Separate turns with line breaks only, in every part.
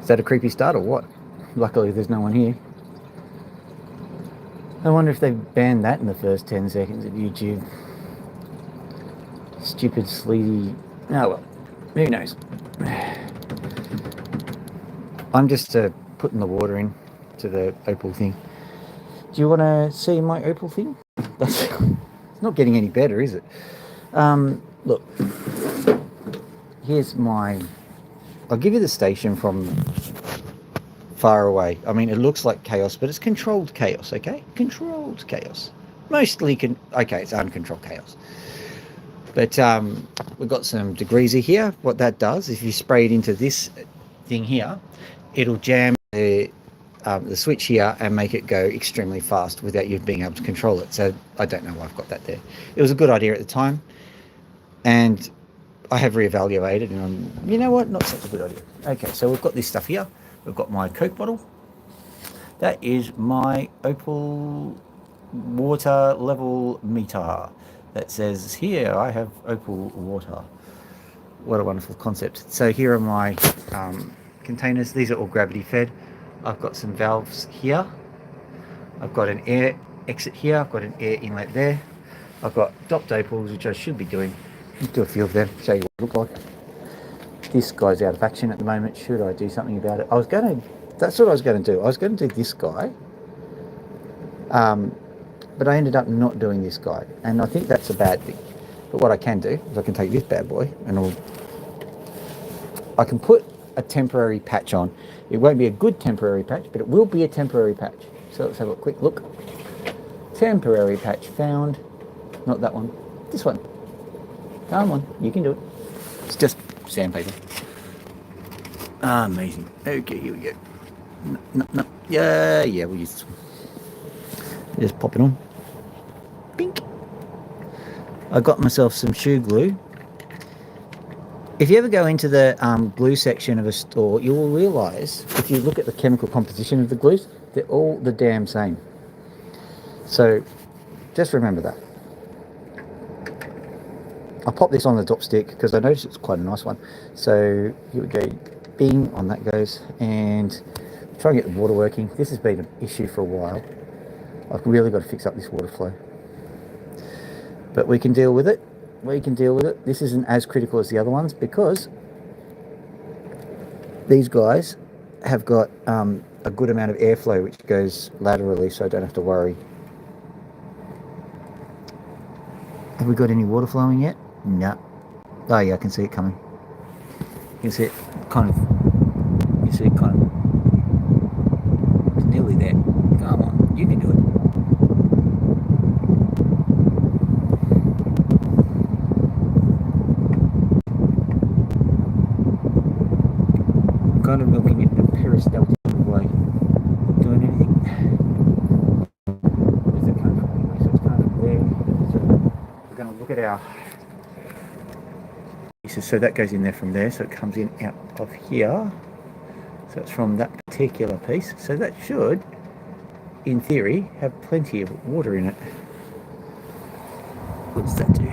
Is that a creepy start or what? Luckily there's no one here. I wonder if they banned that in the first 10 seconds of YouTube. Stupid, sleazy... Oh well, who knows. I'm just putting the water in to the opal thing. Do you want to see my opal thing? It's not getting any better, is it? Look, here's my... I'll give you the station from far away. I mean, it looks like chaos, but it's controlled chaos, okay? Controlled chaos. Mostly, okay, it's uncontrolled chaos. But we've got some degreaser here. What that does, if you spray it into this thing here, it'll jam the switch here and make it go extremely fast without you being able to control it. So I don't know why I've got that there. It was a good idea at the time, and I have reevaluated, and you know what, not such a good idea. Okay, so we've got this stuff here. We've got my Coke bottle. That is my Opal water level meter that says here I have Opal water. What a wonderful concept. So here are my containers. These are all gravity fed. I've got some valves here. I've got an air exit here. I've got an air inlet there. I've got dopped opals, which I should be doing. Let's do a few of them, show you what it looks like. This guy's out of action at the moment. Should I do something about it? That's what I was going to do. I was going to do this guy. But I ended up not doing this guy. And I think that's a bad thing. But what I can do is I can take this bad boy and I can put a temporary patch on. It won't be a good temporary patch, but it will be a temporary patch. So let's have a quick look. Temporary patch found. Not that one. This one. Come on, you can do it. It's just sandpaper. Amazing. Okay, here we go. No. Yeah, we'll use this one. Just pop it on. Pink. I got myself some shoe glue. If you ever go into the glue section of a store, you will realise, if you look at the chemical composition of the glues, they're all the damn same. So, just remember that. I'll pop this on the top stick because I noticed it's quite a nice one. So here we go, bing, on that goes, and try and get the water working. This has been an issue for a while. I've really got to fix up this water flow. But we can deal with it. This isn't as critical as the other ones because these guys have got a good amount of airflow which goes laterally, so I don't have to worry. Have we got any water flowing yet? No. Oh yeah, I can see it coming. You can see it kind of. It's nearly there. Come on, you can do it. I'm kind of milking it in a peristaltic way. Doing anything? Where's it coming from anyway? So it's kind of there. So we're going to look at our. So that goes in there from there, so it comes in out of here. So it's from that particular piece. So that should, in theory, have plenty of water in it. What does that do?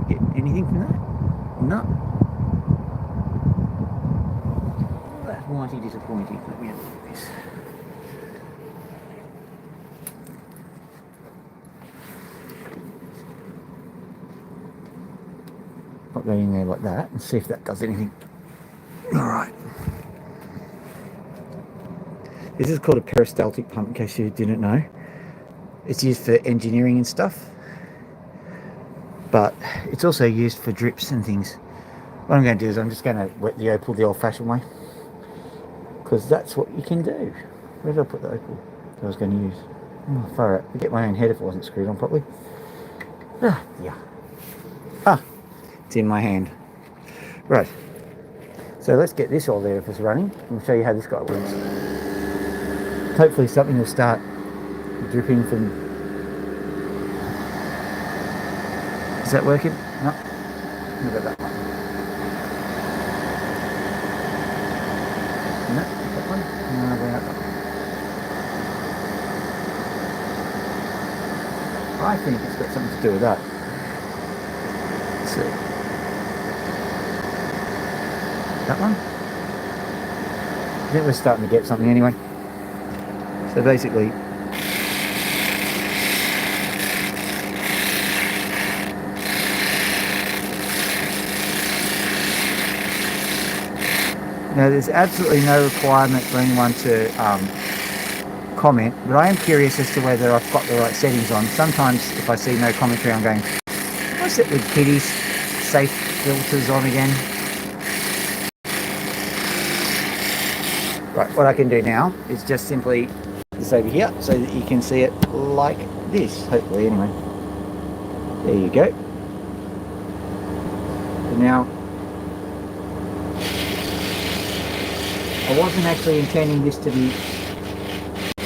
Get anything from that? No. That's mighty disappointing. Let me have a look at this. Pop that in there like that and see if that does anything. Alright. This is called a peristaltic pump, in case you didn't know. It's used for engineering and stuff, but it's also used for drips and things. What I'm going to do is I'm just going to wet the opal the old-fashioned way, because that's what you can do. Where did I put the opal that I was going to use? Oh, far out. I'd get my own head if it wasn't screwed on properly. Yeah. It's in my hand. Right. So let's get this all there if it's running. I'll show you how this guy works. Hopefully something will start dripping from... Is that working? No. Look at that one. No, that one. No, that one. I think it's got something to do with that. see. That one? I think we're starting to get something anyway. So basically, now there's absolutely no requirement for anyone to comment, but I am curious as to whether I've got the right settings on. Sometimes if I see no commentary, I'm going, what's it with kitties? Safe filters on again. Right, what I can do now is just simply this over here so that you can see it like this, hopefully anyway. There you go. So now, I wasn't actually intending this to be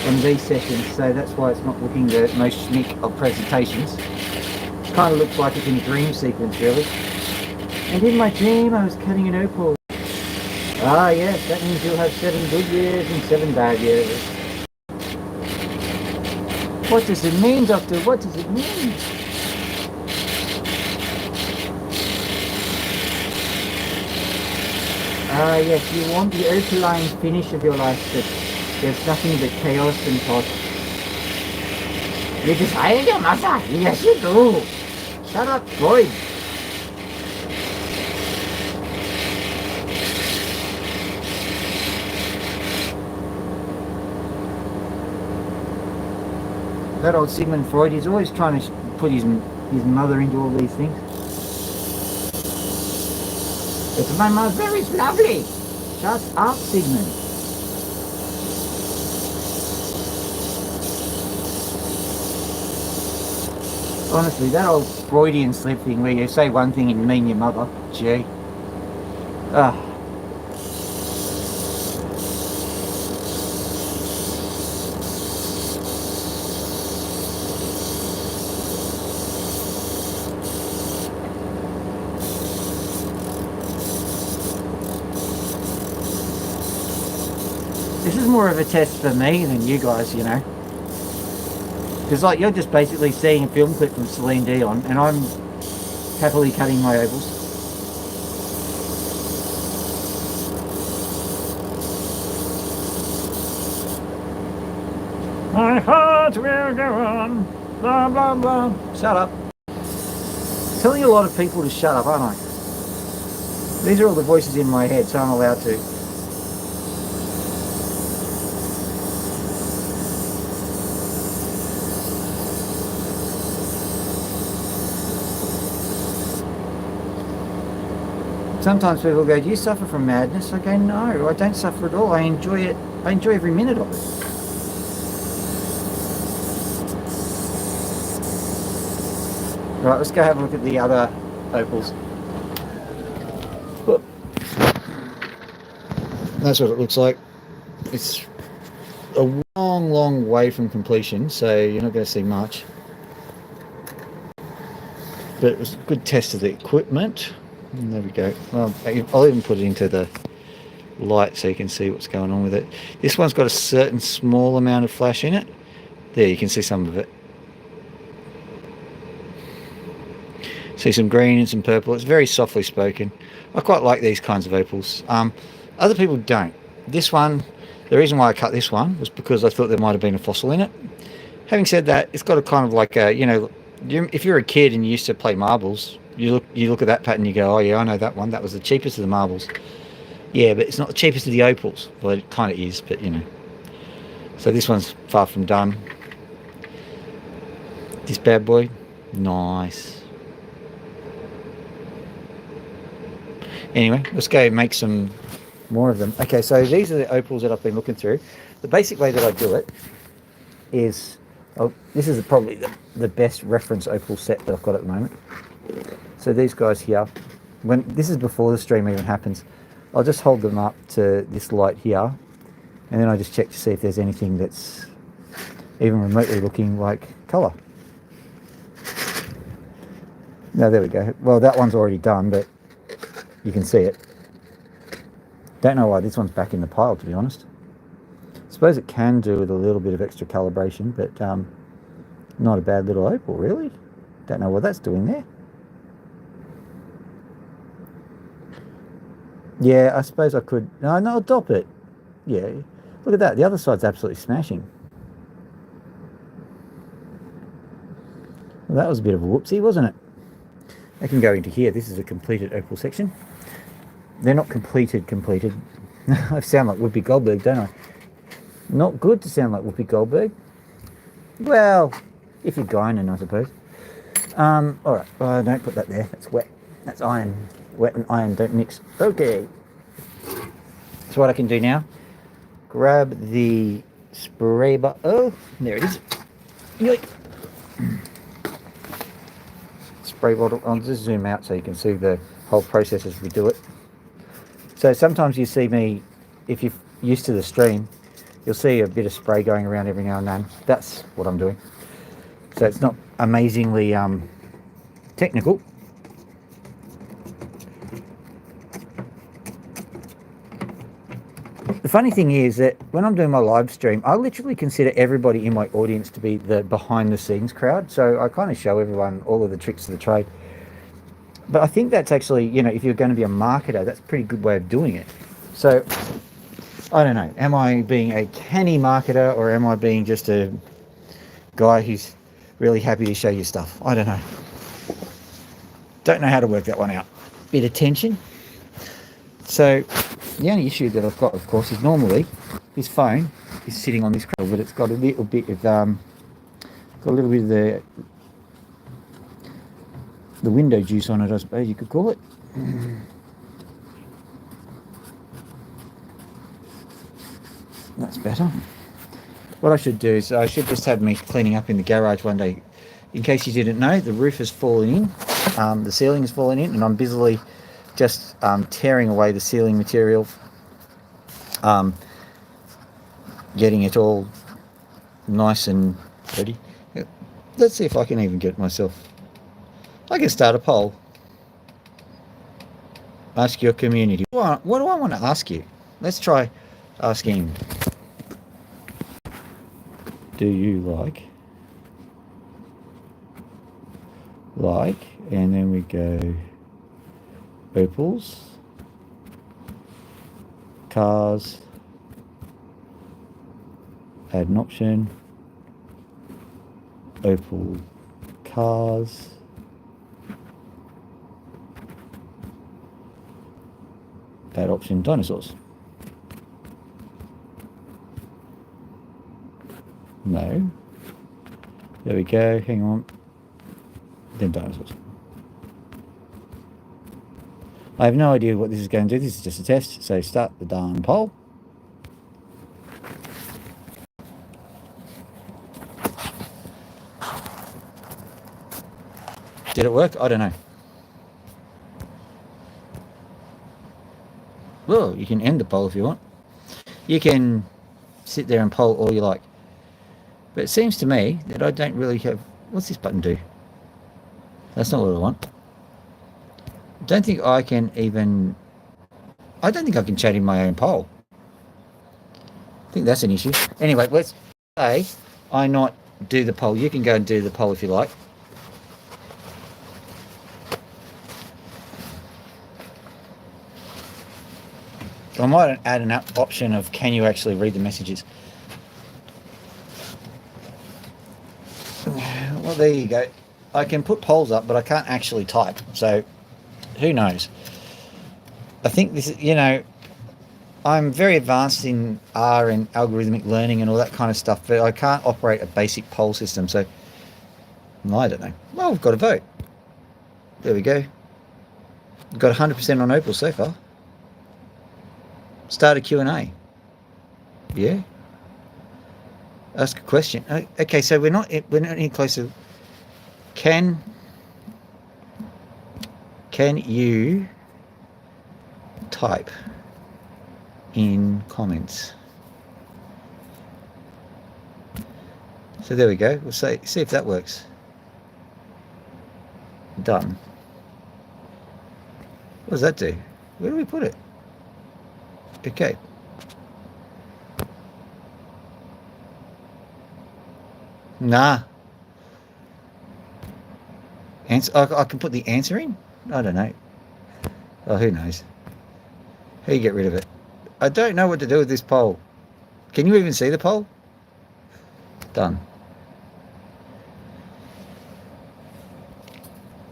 on these sessions, so that's why it's not looking the most schmick of presentations. It kind of looks like it's in a dream sequence, really. And in my dream, I was cutting an opal. Ah, yes, that means you'll have 7 good years and 7 bad years. What does it mean, Doctor? What does it mean? Ah, yes, you want the opaline finish of your life, but there's nothing but chaos and thought. You decided your mother? Yes, you do. Shut up, Freud. That old Sigmund Freud, he's always trying to put his mother into all these things. It's my mother is lovely. Shut up, Sigmund. Honestly, that old Freudian slip thing where you say one thing and you mean your mother. Gee. Ah. This is more of a test for me than you guys, you know. Because like you're just basically seeing a film clip from Celine Dion and I'm happily cutting my opals. My heart will go on, blah blah blah. Shut up. I'm telling a lot of people to shut up, aren't I? These are all the voices in my head, so I'm allowed to. Sometimes people go, do you suffer from madness? I go, no, I don't suffer at all. I enjoy it. I enjoy every minute of it. Right, let's go have a look at the other opals. Whoop. That's what it looks like. It's a long, long way from completion, so you're not going to see much. But it was a good test of the equipment. And there we go. Well, I'll even put it into the light so you can see what's going on with it. This one's got a certain small amount of flash in it. There, you can see some of it. See some green and some purple. It's very softly spoken. I quite like these kinds of opals. Other people don't. This one, the reason why I cut this one was because I thought there might have been a fossil in it. Having said that, it's got a kind of like a, you know, if you're a kid and you used to play marbles, you look at that pattern, you go, oh yeah, I know that one. That was the cheapest of the marbles. Yeah, but it's not the cheapest of the opals. Well, it kind of is, but you know. So this one's far from done. This bad boy, nice. Anyway, let's go make some more of them. Okay, so these are the opals that I've been looking through. The basic way that I do it is, oh, this is probably the best reference opal set that I've got at the moment. So these guys here, when this is before the stream even happens, I'll just hold them up to this light here, and then I just check to see if there's anything that's even remotely looking like colour. No, there we go. Well, that one's already done, but you can see it. Don't know why this one's back in the pile, to be honest. I suppose it can do with a little bit of extra calibration, but not a bad little opal, really. Don't know what that's doing there. Yeah, I suppose I could. No, no, I'll dop it. Yeah. Look at that. The other side's absolutely smashing. Well, that was a bit of a whoopsie, wasn't it? I can go into here. This is a completed opal section. They're not completed. I sound like Whoopi Goldberg, don't I? Not good to sound like Whoopi Goldberg. Well, if you're Guinan, I suppose. All right. Don't put that there. That's wet. That's iron. Wet and iron don't mix. Okay. So what I can do now, grab the spray bottle. Oh, there it is. Yoink. Spray bottle. I'll just zoom out so you can see the whole process as we do it. So sometimes you see me, if you're used to the stream, you'll see a bit of spray going around every now and then. That's what I'm doing. So it's not amazingly technical. The funny thing is that when I'm doing my live stream, I literally consider everybody in my audience to be the behind the scenes crowd. So I kind of show everyone all of the tricks of the trade. But I think that's actually, if you're going to be a marketer, that's a pretty good way of doing it. So I don't know. Am I being a canny marketer, or am I being just a guy who's really happy to show you stuff? I don't know. Don't know how to work that one out. Bit of tension. So the only issue that I've got, of course, is normally this phone is sitting on this cradle, but it's got a little bit of the window juice on it, I suppose you could call it. That's better. What I should do is I should just have me cleaning up in the garage one day. In case you didn't know, the roof has fallen in, the ceiling has fallen in, and I'm busily just tearing away the ceiling material, getting it all nice and ready. Let's see if I can even get it myself. I can start a poll. Ask your community. What do I want to ask you? Let's try asking. Do you like, and then we go opals, cars, add an option, opal cars, add option dinosaurs. No. There we go. Hang on. Then dinosaurs. I have no idea what this is going to do. This is just a test. So start the darn poll. Did it work? I don't know. Well, you can end the poll if you want. You can sit there and poll all you like. But it seems to me that I don't really have... What's this button do? That's not what I want. I don't think I can even... I don't think I can chat in my own poll. I think that's an issue. Anyway, let's say I not do the poll. You can go and do the poll if you like. I might add an option of can you actually read the messages. Well, there you go. I can put polls up, but I can't actually type. So, who knows? I think this is, I'm very advanced in R and algorithmic learning and all that kind of stuff, but I can't operate a basic poll system. So, I don't know. Well, we've got a vote. There we go. We've got 100% on Opal so far. Start a Q&A. Yeah. Ask a question. Okay, so we're not any closer. Can you type in comments? So there we go. We'll see if that works. Done. What does that do? Where do we put it? Okay. Nah. I can put the answer in? I don't know. Oh, who knows? How do you get rid of it? I don't know what to do with this pole. Can you even see the pole? Done.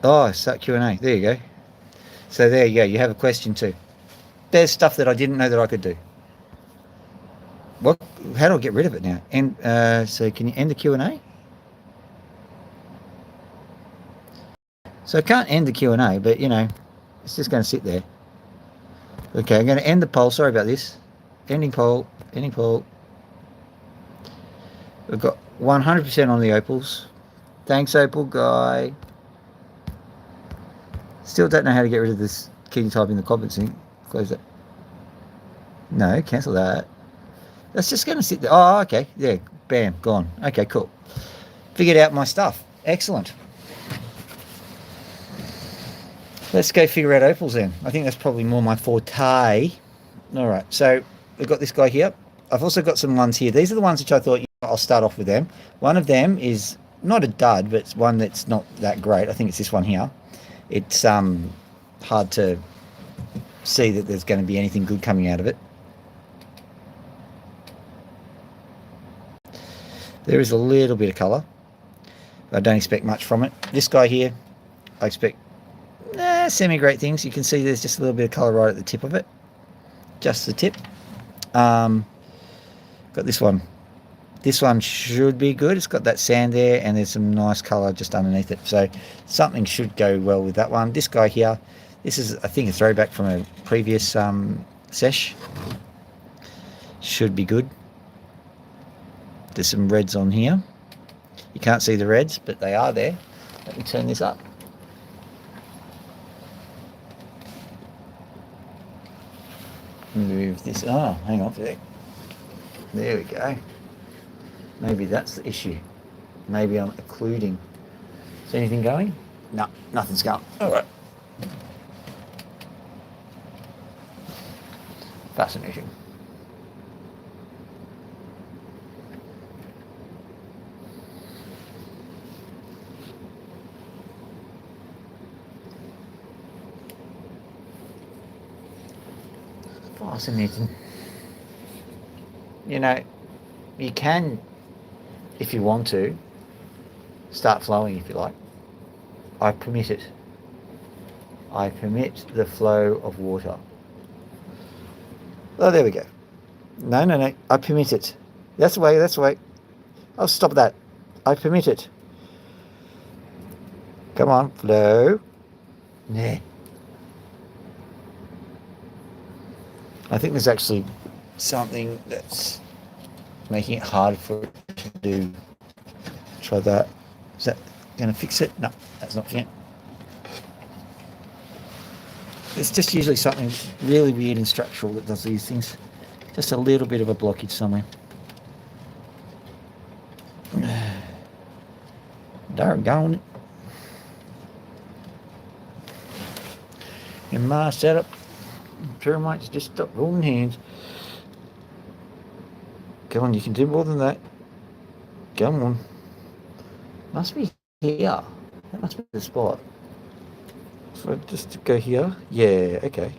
Oh, start Q&A. There you go. So there you go. You have a question too. There's stuff that I didn't know that I could do. What? How do I get rid of it now? And so can you end the Q&A? So I can't end the Q&A, but you know, it's just going to sit there. Okay, I'm going to end the poll. Sorry about this. Ending poll. Ending poll. We've got 100% on the opals. Thanks, Opal guy. Still don't know how to get rid of this. Can you type in the comments and close it? No, cancel that. That's just going to sit there. Oh, okay. Yeah, bam, gone. Okay, cool. Figured out my stuff. Excellent. Let's go figure out opals then. I think that's probably more my forte. All right, so we've got this guy here. I've also got some ones here. These are the ones which I thought, you know, I'll start off with them. One of them is not a dud, but it's one that's not that great. I think it's this one here. It's hard to see that there's going to be anything good coming out of it. There is a little bit of colour. I don't expect much from it. This guy here, I expect semi-great things. You can see there's just a little bit of colour right at the tip of it. Just the tip. Got this one. This one should be good. It's got that sand there and there's some nice colour just underneath it. So something should go well with that one. This guy here, this is, I think, a throwback from a previous sesh. Should be good. There's some reds on here. You can't see the reds, but they are there. Let me turn this up. Move this. Oh, hang on for a sec. There we go. Maybe that's the issue. Maybe I'm occluding. Is anything going? No, nothing's going. All right. Fascinating. Fascinating. You know, you can, if you want to, start flowing if you like. I permit it. I permit the flow of water. Oh, there we go. No, no, no. I permit it. That's the way, that's the way. Oh, stop that. I permit it. Come on, flow. Yeah. I think there's actually something that's making it hard for it to do. Try that. Is that going to fix it? No, that's not fixing it. It's just usually something really weird and structural that does these things. Just a little bit of a blockage somewhere. Doggone it. In my setup, termites just stop rolling hands. Come on, you can do more than that. Come on. Must be here. That must be the spot. So just go here. Yeah, okay.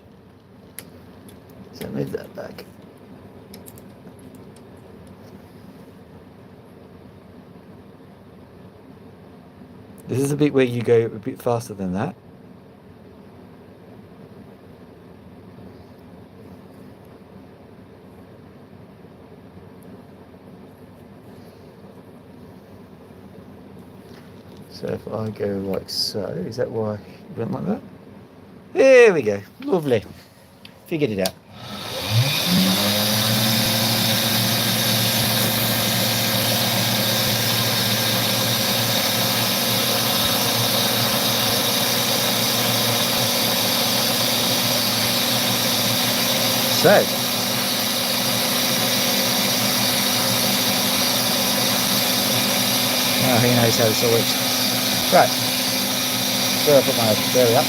So move that back. This is a bit where you go a bit faster than that. So if I go like so, is that why it went like that? There we go. Lovely. Figured it out. So, now who knows how this all works. Right, where I put my, there we are.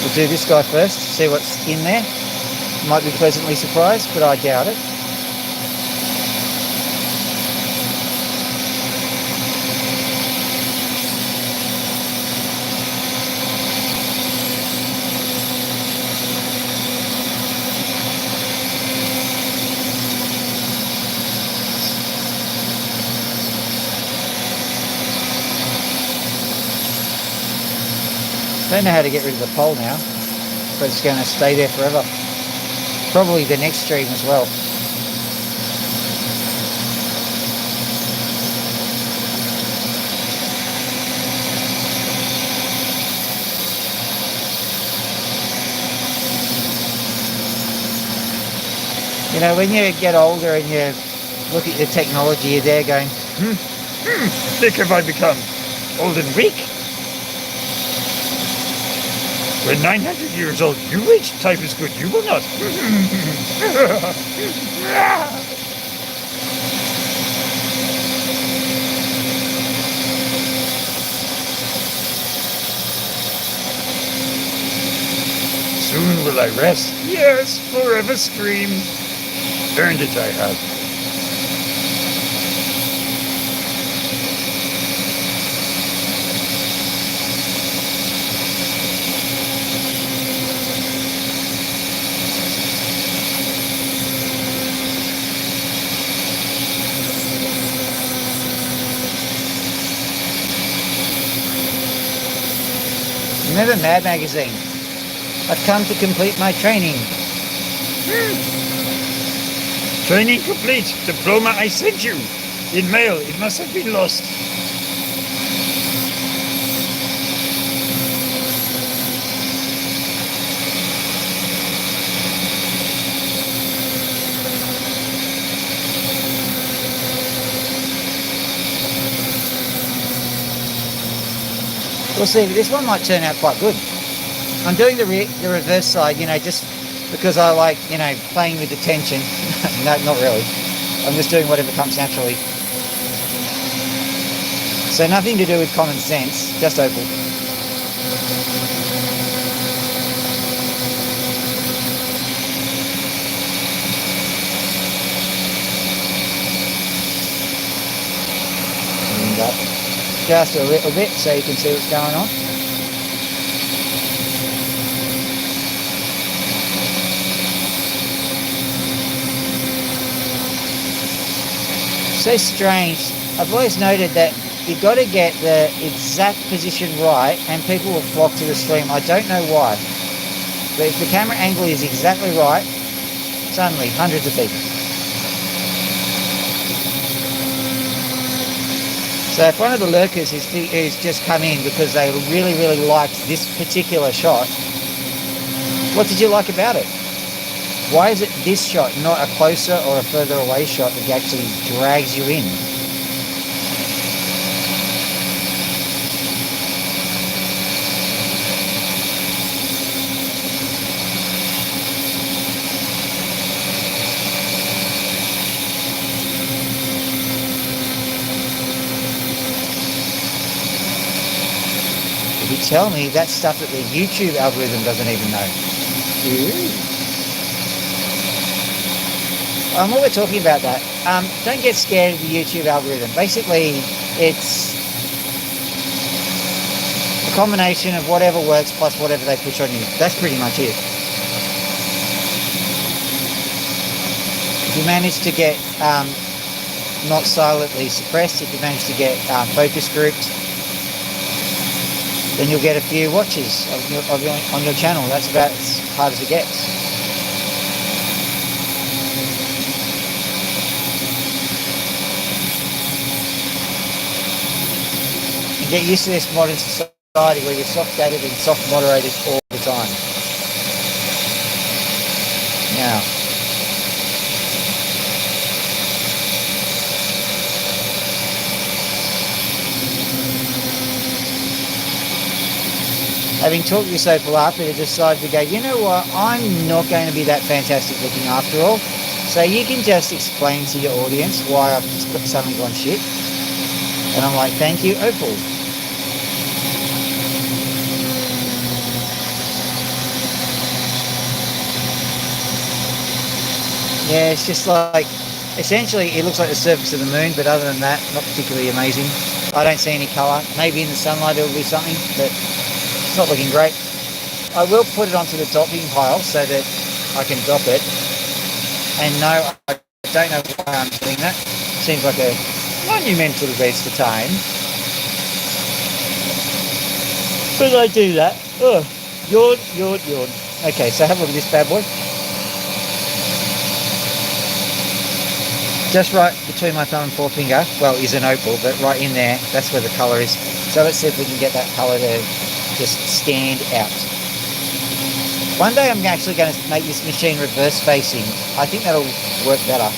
We'll do this guy first, see what's in there. Might be pleasantly surprised, but I doubt it. Don't know how to get rid of the pole now, but it's going to stay there forever. Probably the next stream as well. You know, when you get older and you look at your technology, you're there going,
Thick have I become, old and weak. When 900 years old you reach, type is good, you will not. Soon will I rest, yes, forever scream. Earned it I have.
remember Mad Magazine? I've come to complete my training.
Training complete. Diploma I sent you. In mail. It must have been lost.
We'll see, but this one might turn out quite good. I'm doing the reverse side, you know, just because I like, you know, playing with the tension. No, not really. I'm just doing whatever comes naturally. So nothing to do with common sense, just Opal. And up just a little bit so you can see what's going on. So strange. I've always noted that you've got to get the exact position right and people will flock to the stream. I don't know why. But if the camera angle is exactly right, suddenly hundreds of people. So if one of the lurkers who's just come in because they really, really liked this particular shot, what did you like about it? Why is it this shot, not a closer or a further away shot that actually drags you in? If you tell me that's stuff that the YouTube algorithm doesn't even know. What we're talking about that, don't get scared of the YouTube algorithm. Basically, it's a combination of whatever works plus whatever they push on you. That's pretty much it. If you manage to get not silently suppressed, if you manage to get focus grouped, then you'll get a few watches on your channel. That's about as hard as it gets. Get used to this modern society where you're soft-gated and soft-moderated all the time. Now, having talked this Opal up, it decided to go, you know what, I'm not going to be that fantastic looking after all. So you can just explain to your audience why I've suddenly gone shit. And I'm like, thank you, Opal. Yeah, it's just like, essentially it looks like the surface of the moon, but other than that, not particularly amazing. I don't see any colour. Maybe in the sunlight it'll be something, but it's not looking great. I will put it onto the topping pile so that I can drop it. And no, I don't know why I'm doing that. Seems like a monumental waste of time. But I do that. Oh, yawn, yawn, yawn. Okay, so have a look at this bad boy. Just right between my thumb and forefinger, well, is an opal, but right in there, that's where the colour is. So let's see if we can get that colour to just stand out. One day I'm actually going to make this machine reverse facing. I think that'll work better.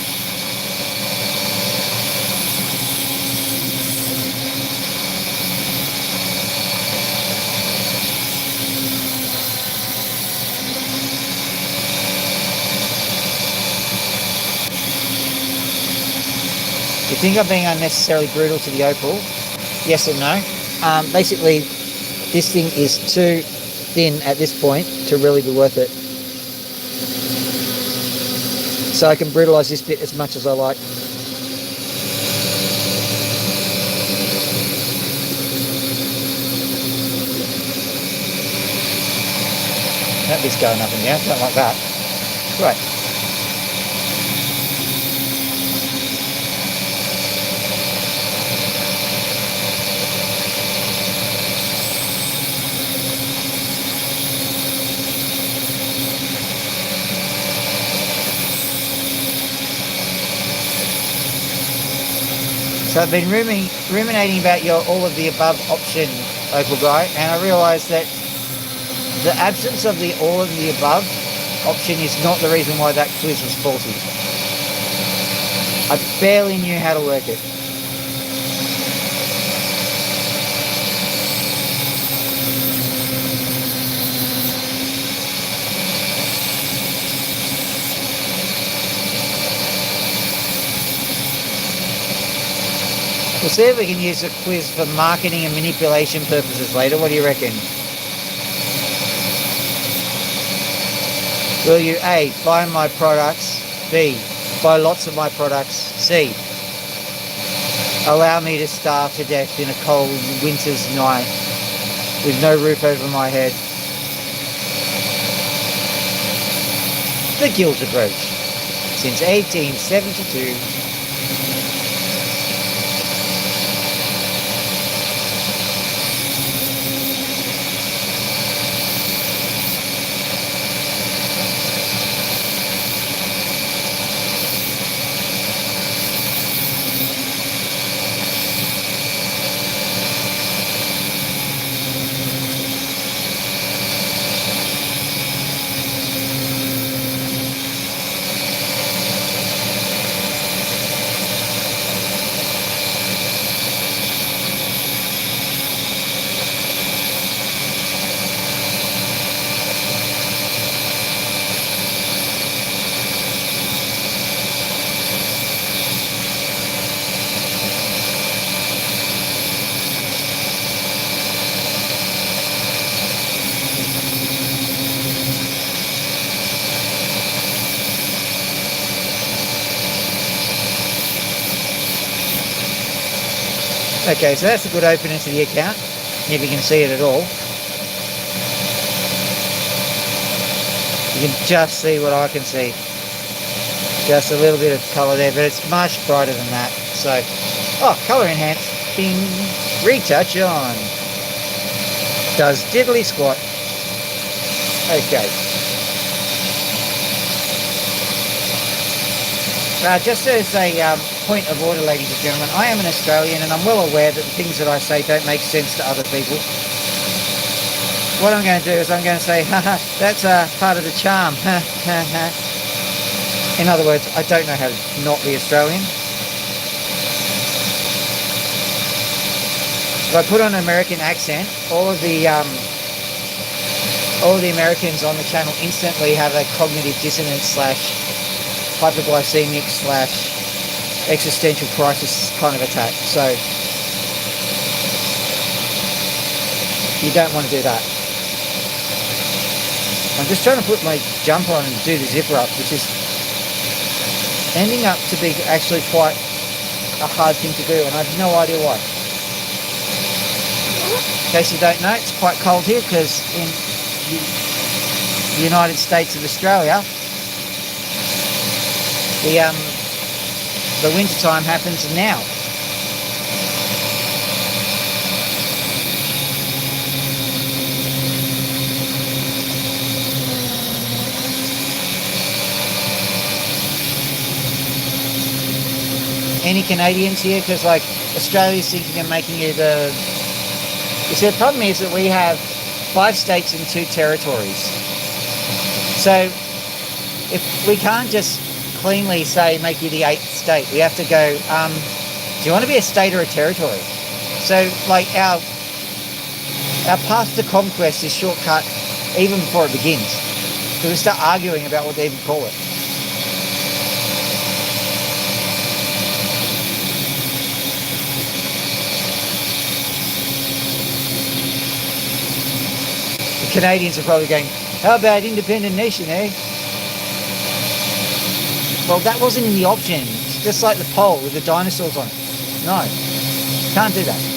You think I'm being unnecessarily brutal to the opal? Yes and no. Basically, this thing is too thin at this point to really be worth it. So I can brutalise this bit as much as I like. That bit's going up and down, don't like that. Right. So I've been ruminating about your all of the above option, Opal guy, and I realised that the absence of the all of the above option is not the reason why that quiz was faulty. I barely knew how to work it. We'll see if we can use a quiz for marketing and manipulation purposes later. What do you reckon? Will you A, buy my products, B, buy lots of my products, C, allow me to starve to death in a cold winter's night with no roof over my head? The Guild approach since 1872. Okay, so that's a good opener to the account, if you can see it at all. You can just see what I can see. Just a little bit of colour there, but it's much brighter than that. So, oh, colour enhance, bing, retouch on. Does diddly squat. Okay. Just as a point of order, ladies and gentlemen, I am an Australian and I'm well aware that the things that I say don't make sense to other people. What I'm going to do is I'm going to say, haha, that's part of the charm. In other words, I don't know how to not be Australian. If I put on an American accent, all of the Americans on the channel instantly have a cognitive dissonance slash hyperglycemic slash existential crisis kind of attack. So you don't want to do that. I'm just trying to put my jumper on and do the zipper up, which is ending up to be actually quite a hard thing to do, and I have no idea why. In case you don't know, it's quite cold here because in the United States of Australia, the winter time happens now. Any Canadians here? Because like Australia's thinking of making it a... You see, the problem is that we have 5 states and 2 territories. So if we can't just cleanly say make you the 8th state, we have to go, do you want to be a state or a territory? So like our path to conquest is shortcut even before it begins. Because we start arguing about what they even call it. The Canadians are probably going, how about independent nation, eh? Well, that wasn't in the option. It's just like the pole with the dinosaurs on it. No, can't do that.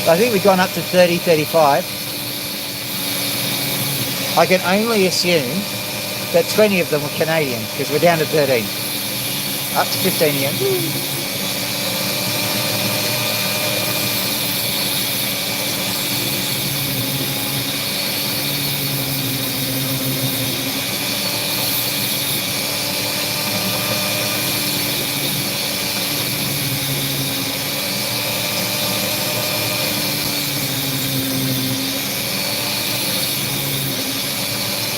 I think we've gone up to 30, 35. I can only assume that 20 of them were Canadian, because we're down to 13. Up to 15 again.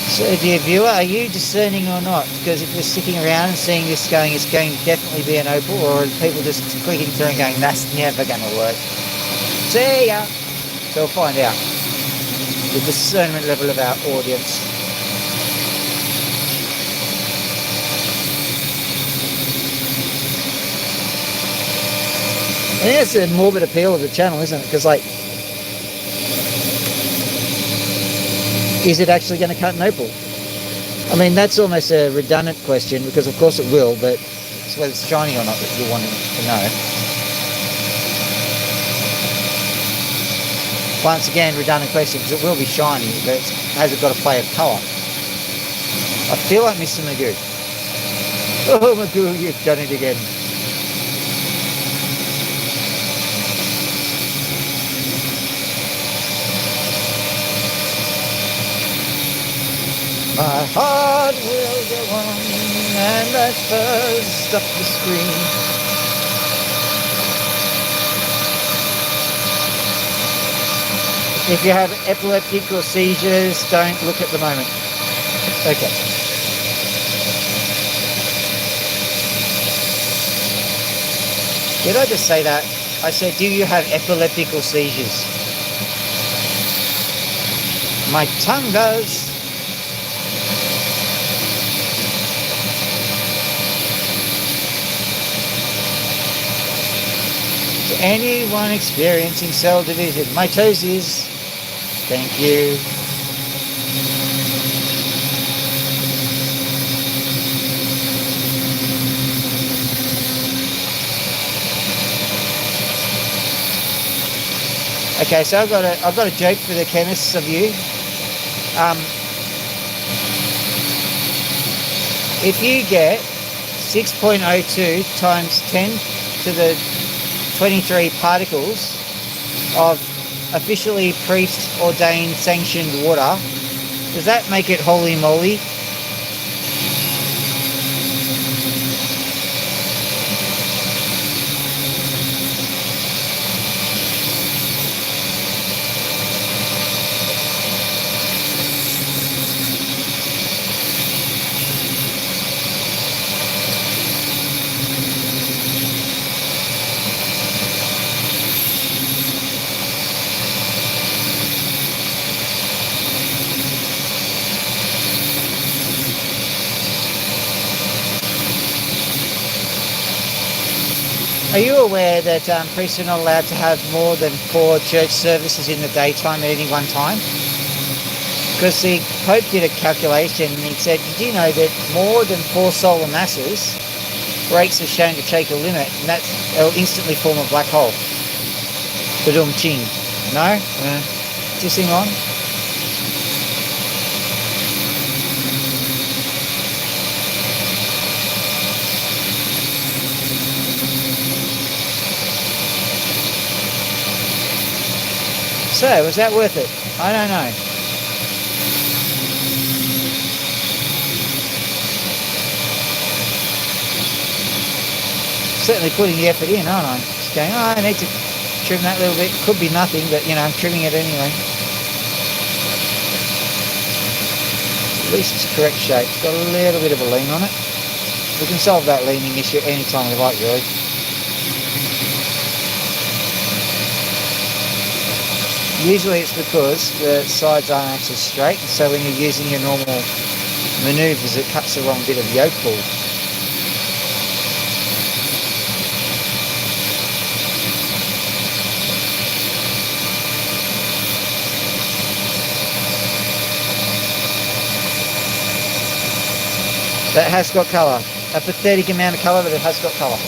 So dear viewer, are you discerning or not? Because if you're sticking around and seeing this going, it's going to definitely be an opal, or are people just clicking through and going, that's never going to work? See ya! So we'll find out the discernment level of our audience. I think that's the morbid appeal of the channel, isn't it? Because like, is it actually going to cut an opal? I mean, that's almost a redundant question, because of course it will, but it's whether it's shiny or not that you're wanting to know. Once again, redundant question, because it will be shiny, but has it got a play of colour? I feel like Mr. Magoo. Oh, Magoo, you've done it again. My heart will go on, and that buzzed up the screen. If you have epileptic or seizures, don't look at the moment. Okay. Did I just say that? I said, do you have epileptic or seizures? My tongue does. Anyone experiencing cell division? Mitosis. Thank you. Okay, so I've got a joke for the chemists of you. If you get 6.02 times 10 to the 23 particles of officially priest ordained sanctioned water, does that make it holy moly? Are you aware that priests are not allowed to have more than 4 church services in the daytime at any one time? Because the Pope did a calculation and he said, did you know that more than 4 solar masses breaks are shown to shake a limit, and that'll instantly form a black hole? Badum ching. No? Does this thing on? So, was that worth it? I don't know. Certainly putting the effort in, aren't I? Just going, oh, I need to trim that little bit. Could be nothing, but, I'm trimming it anyway. At least it's correct shape. It's got a little bit of a lean on it. We can solve that leaning issue anytime we like, really. Usually it's because the sides aren't actually straight, so when you're using your normal manoeuvres, it cuts the wrong bit of yoke pull. That has got colour. A pathetic amount of colour, but it has got colour.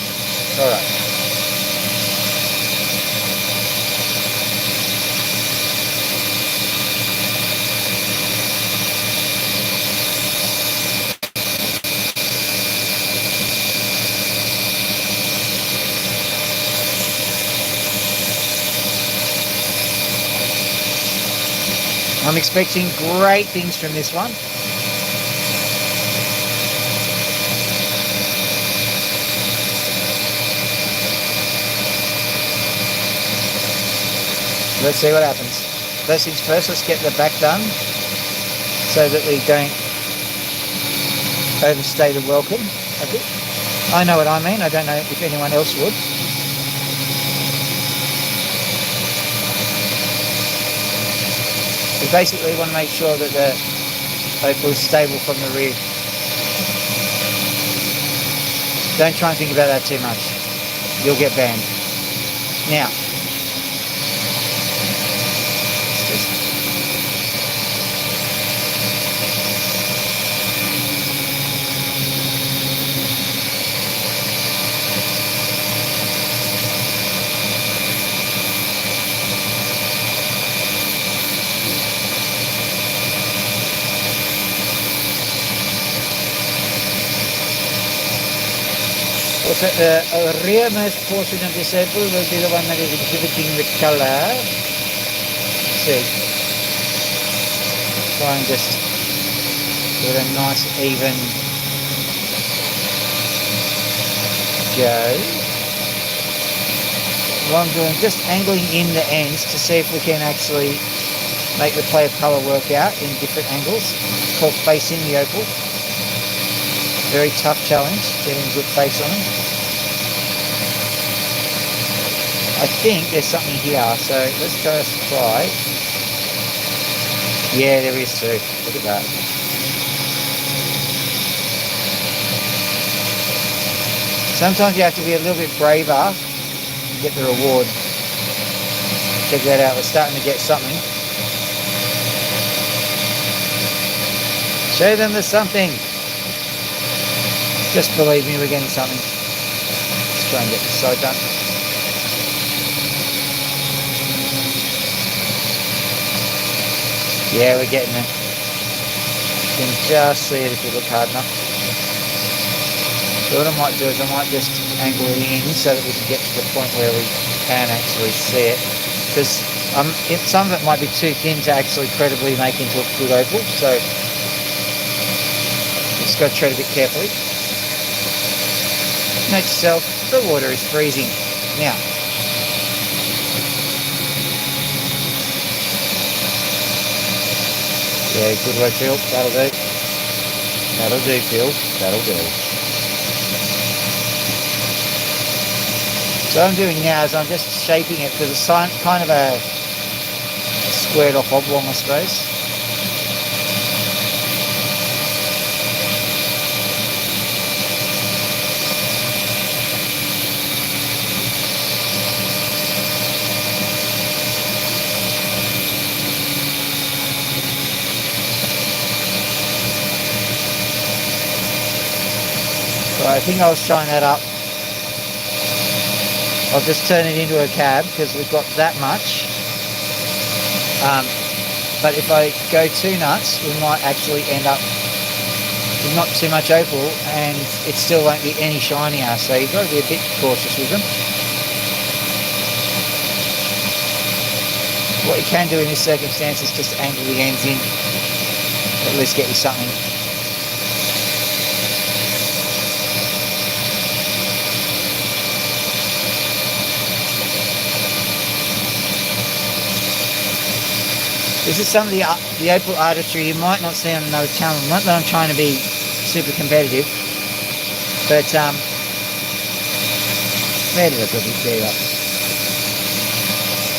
Alright. I'm expecting great things from this one. Let's see what happens. First things first, let's get the back done so that we don't overstay the welcome a bit. I know what I mean. I don't know if anyone else would. We basically want to make sure that the opal is stable from the rear. Don't try and think about that too much. You'll get banned. Now, the rearmost portion of this opal will be the one that is exhibiting the colour. See, try and just give it a nice even go. What I'm doing, just angling in the ends to see if we can actually make the play of colour work out in different angles. It's called facing the opal. Very tough challenge, getting a good face on them. I think there's something here, so let's just try. Yeah, there is too. Look at that. Sometimes you have to be a little bit braver to get the reward. Check that out, we're starting to get something. Show them there's something. Just believe me, we're getting something. Let's try and get this side done. Yeah, we're getting it. You can just see it if you look hard enough. So what I might do is I might just angle it in so that we can get to the point where we can actually see it. Because some of it might be too thin to actually credibly make into a good opal. So just got to tread a bit carefully. Note to self, the water is freezing. Now, yeah, good work, Phil. That'll do. That'll do, Phil. That'll do. So what I'm doing now is I'm just shaping it because it's kind of a squared off oblong, I suppose. I think I was showing that up. I'll just turn it into a cab because we've got that much. But if I go too nuts, we might actually end up with not too much opal and it still won't be any shinier. So you've got to be a bit cautious with them. What you can do in this circumstance is just angle the ends in. At least get you something. This is some of the opal artistry you might not see on another channel. Not that I'm trying to be super competitive, but where did I put this? There you go.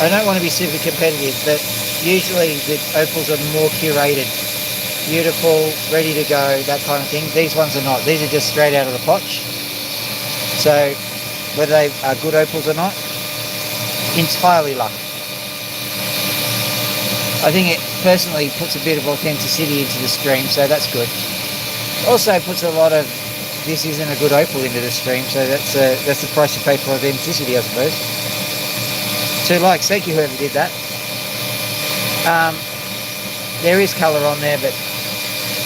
I don't want to be super competitive, but usually the opals are more curated, beautiful, ready to go, that kind of thing. These ones are not. These are just straight out of the potch. So whether they are good opals or not, entirely luck. I think it personally puts a bit of authenticity into the stream, so that's good. Also puts a lot of this isn't a good opal into the stream, so that's the price you pay for authenticity, I suppose. 2 likes, thank you whoever did that. There is colour on there, but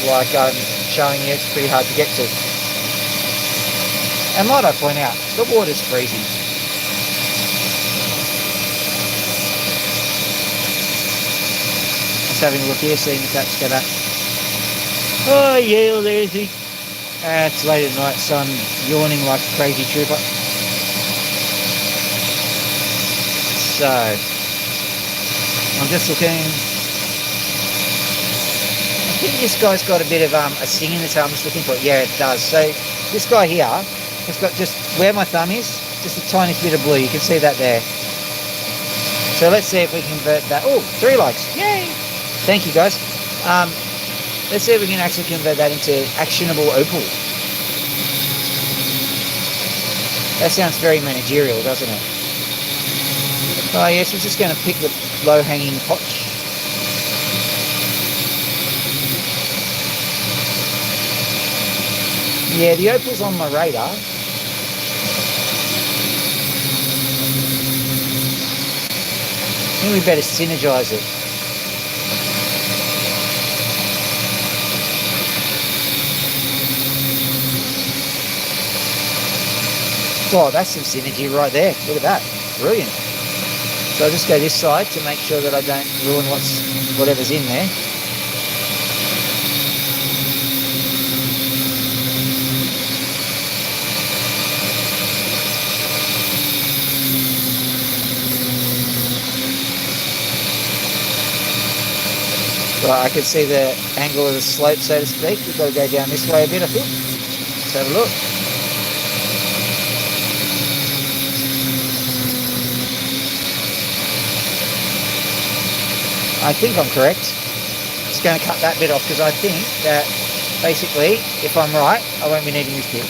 like I'm showing you, it's pretty hard to get to. And might I point out, the water's freezing. Having a look here, seeing if that's gonna. Oh yeah, there is he. It's late at night, so I'm yawning like a crazy trooper. So I'm just looking. I think this guy's got a bit of a sting in the tail. I'm just looking for it. Yeah, it does. So this guy here has got just where my thumb is, just a tiny bit of blue. You can see that there. So let's see if we can convert that. Oh, 3 likes! Yay! Thank you, guys. Let's see if we can actually convert that into actionable opal. That sounds very managerial, doesn't it? Oh yes, we're just going to pick the low-hanging potch. Yeah, the opal's on my radar. I think we better synergize it. Oh, that's some synergy right there. Look at that. Brilliant. So I'll just go this side to make sure that I don't ruin whatever's in there. Right, I can see the angle of the slope, so to speak. We've got to go down this way a bit, I think. Let's have a look. I think I'm correct. Just going to cut that bit off because I think that basically, if I'm right, I won't be needing this bit.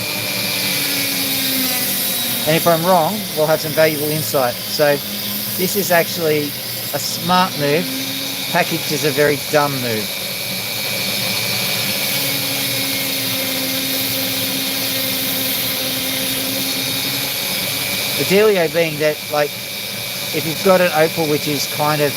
And if I'm wrong, we'll have some valuable insight. So this is actually a smart move. Packaged is a very dumb move. The dealio being that, like, if you've got an opal which is kind of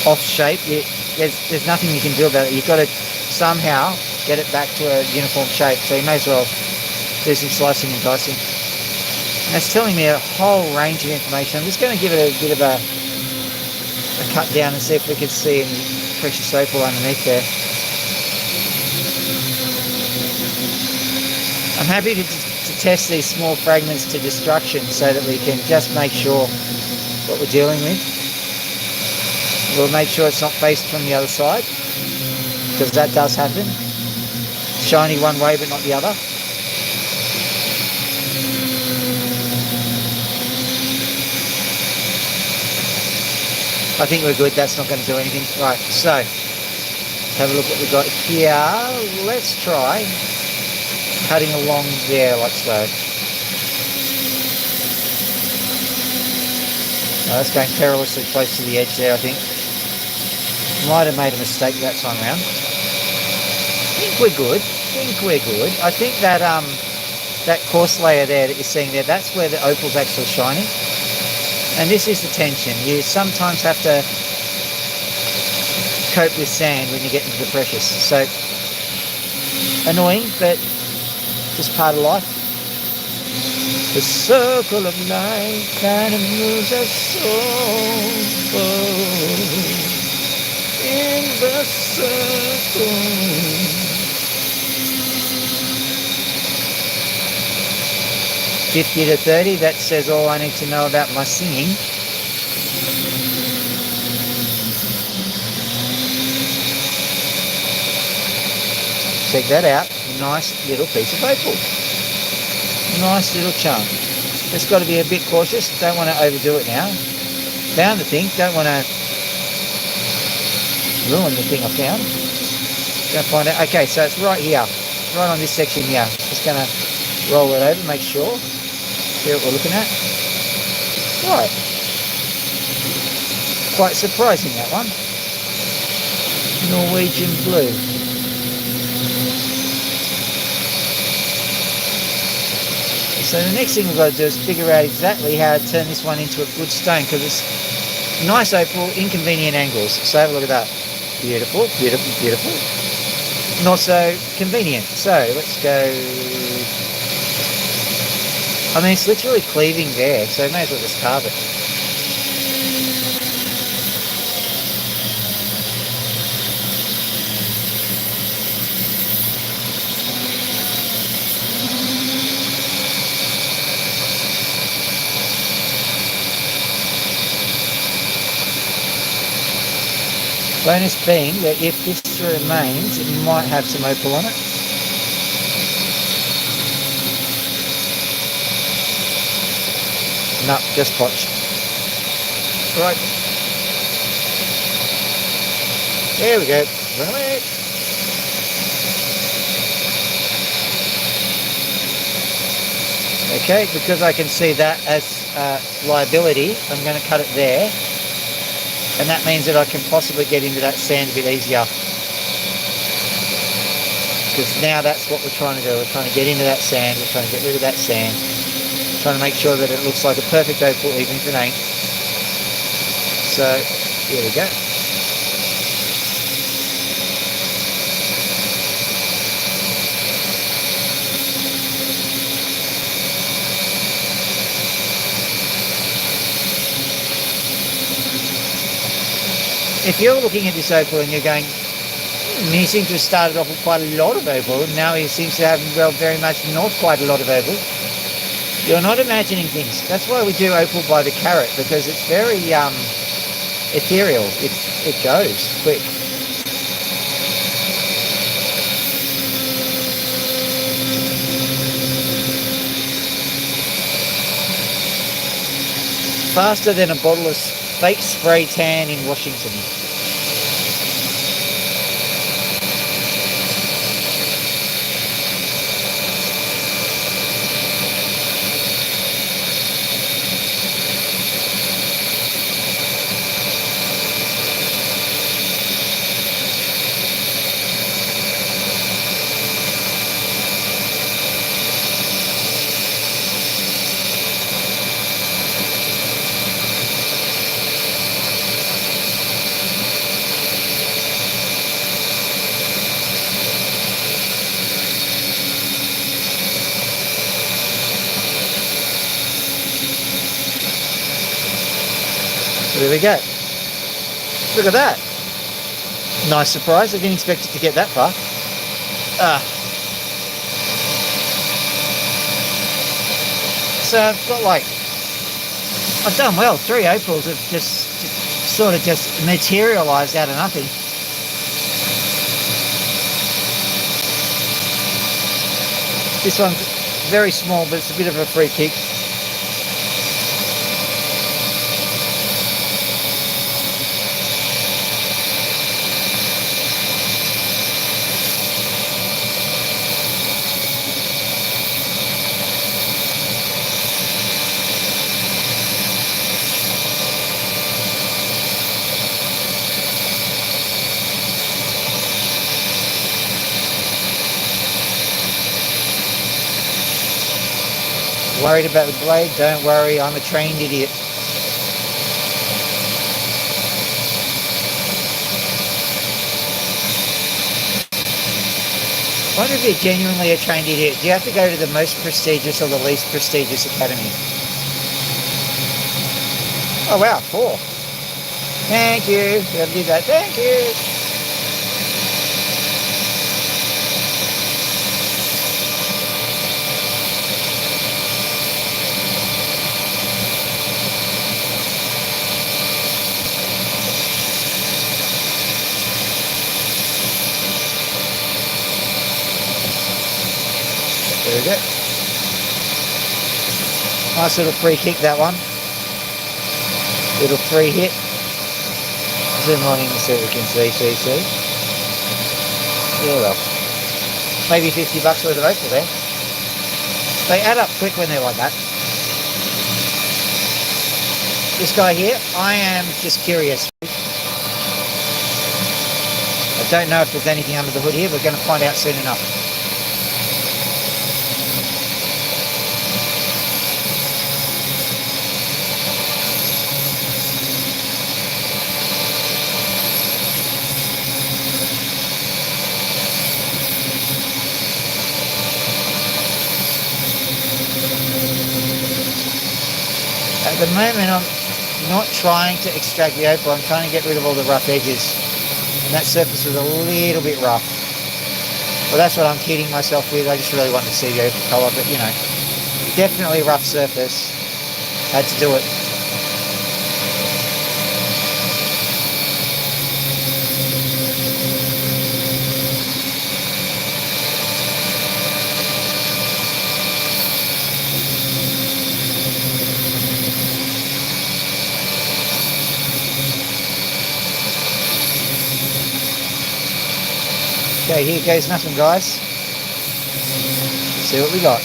off shape, there's nothing you can do about it. You've got to somehow get it back to a uniform shape, so you may as well do some slicing and dicing. And it's telling me a whole range of information. I'm just going to give it a bit of a cut down and see if we can see any precious opal underneath there. I'm happy to test these small fragments to destruction so that we can just make sure what we're dealing with. We'll make sure it's not faced from the other side, because that does happen. Shiny one way but not the other. I think we're good. That's not going to do anything. Right, so let's have a look what we've got here. Let's try cutting along there like so. Oh, that's going perilously close to the edge there, I think. Might have made a mistake that time around. I think we're good. I think that that coarse layer there that you're seeing there, that's where the opal's actually shining. And this is the tension. You sometimes have to cope with sand when you get into the precious. So annoying, but just part of life. The circle of life kind of moves us so in the circle. 50 to 30, that says all I need to know about my singing. Check that out. Nice little piece of opal. Nice little chunk. Just got to be a bit cautious. Don't want to overdo it now. Found the thing. Don't want to ruin the thing I found. Don't find out. Okay, so it's right here. Right on this section here. Just going to roll it over, make sure. See what we're looking at? Right. Quite surprising, that one. Norwegian blue. So the next thing we've got to do is figure out exactly how to turn this one into a good stone, because it's nice opal, inconvenient angles. So have a look at that. Beautiful, beautiful, beautiful. Not so convenient. So let's go. I mean, it's literally cleaving there, so I may as well just carve it. Bonus being that if this remains, it might have some opal on it. No, just potch. Right. There we go. Run away. Okay, because I can see that as liability, I'm going to cut it there. And that means that I can possibly get into that sand a bit easier. Because now that's what we're trying to do. We're trying to get into that sand. We're trying to get rid of that sand. Trying to make sure that it looks like a perfect opal, even if it ain't. So, here we go. If you're looking at this opal and you're going, he seems to have started off with quite a lot of opal, and now he seems to have, well, very much not quite a lot of opal. You're not imagining things. That's why we do opal by the carat, because it's very ethereal. It goes quick. Faster than a bottle of fake spray tan in Washington. There we go. Look at that. Nice surprise. I didn't expect it to get that far. So I've got I've done well. 3 opals have just sort of just materialised out of nothing. This one's very small, but it's a bit of a free kick. Worried about the blade? Don't worry, I'm a trained idiot. I wonder if you're genuinely a trained idiot. Do you have to go to the most prestigious or the least prestigious academy? Oh wow, 4. Thank you. Whoever did that, thank you. There we go. Nice little free kick, that one. Little free hit. Zoom on in so we can see. Yeah, well. Maybe $50 worth of opal there. They add up quick when they're like that. This guy here, I am just curious. I don't know if there's anything under the hood here. We're going to find out soon enough. At the moment, I'm not trying to extract the opal. I'm trying to get rid of all the rough edges. And that surface was a little bit rough. Well, that's what I'm kidding myself with. I just really wanted to see the opal colour, but you know, definitely rough surface. Had to do it. Okay, here goes nothing, guys. See what we got.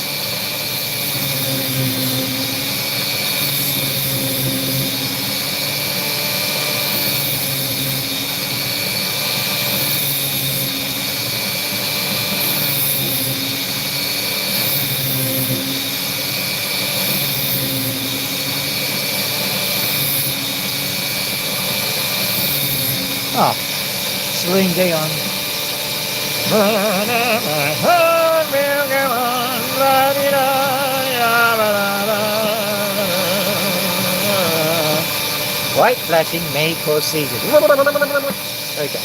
Oh, Celine Dion. White flashing may cause seizures. Okay.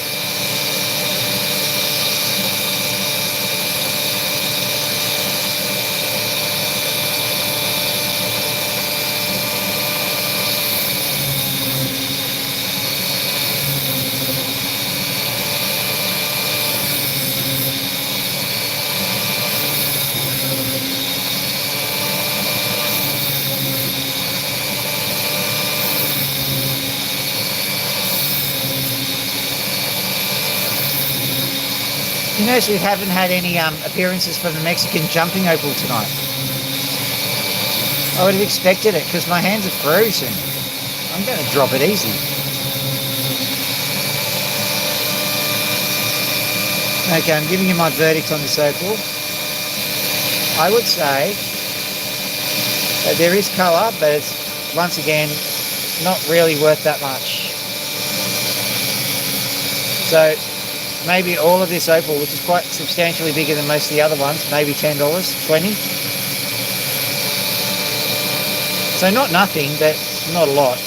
You notice we haven't had any appearances from the Mexican jumping opal tonight. I would have expected it because my hands are frozen. I'm going to drop it easy. Okay, I'm giving you my verdict on this opal. I would say that there is colour, but it's, once again, not really worth that much. So, maybe all of this opal, which is quite substantially bigger than most of the other ones, maybe $10, $20. So not nothing, but not a lot.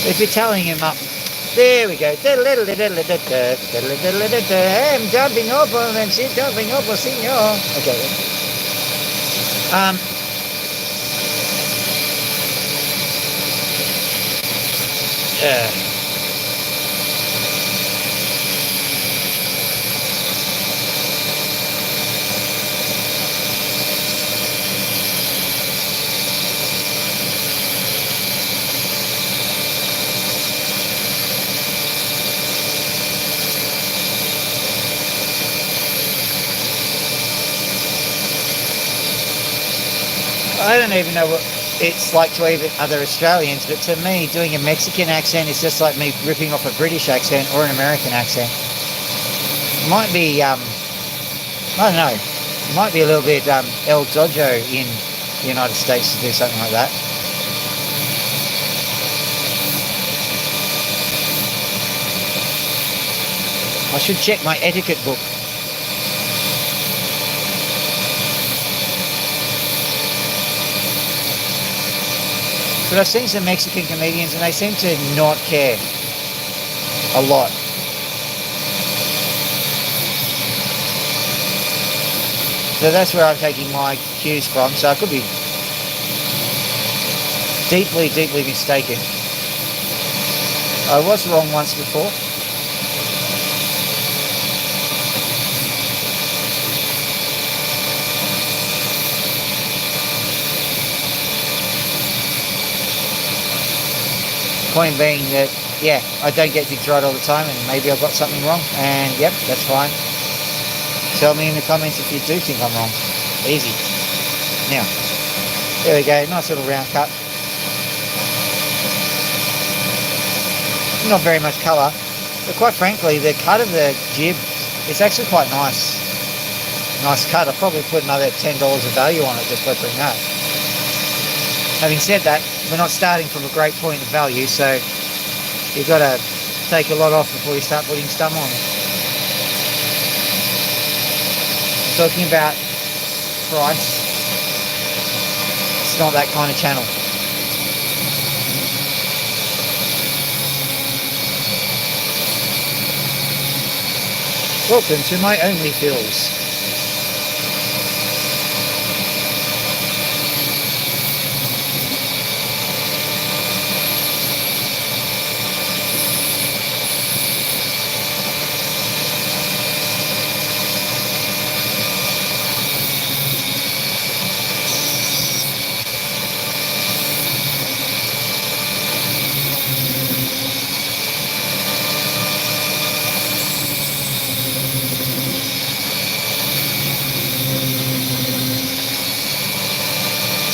If you're tallying him up, there we go. I'm jumping opal and she's jumping opal, senor. Okay. I don't even know what it's like to even other Australians, but to me, doing a Mexican accent is just like me ripping off a British accent or an American accent. It might be, I don't know, it might be a little bit El Dojo in the United States to do something like that. I should check my etiquette book. But I've seen some Mexican comedians and they seem to not care a lot. So that's where I'm taking my cues from. So I could be deeply, deeply mistaken. I was wrong once before. Point being that, yeah, I don't get things right all the time and maybe I've got something wrong. And yep, that's fine. Tell me in the comments if you do think I'm wrong. Easy. Now, there we go. Nice little round cut. Not very much colour, but quite frankly, the cut of the jib is actually quite nice. Nice cut. I'll probably put another $10 of value on it just by doing that. Having said that, we're not starting from a great point of value, so you've got to take a lot off before you start putting stuff on. Talking about price, it's not that kind of channel. Welcome to my only fills.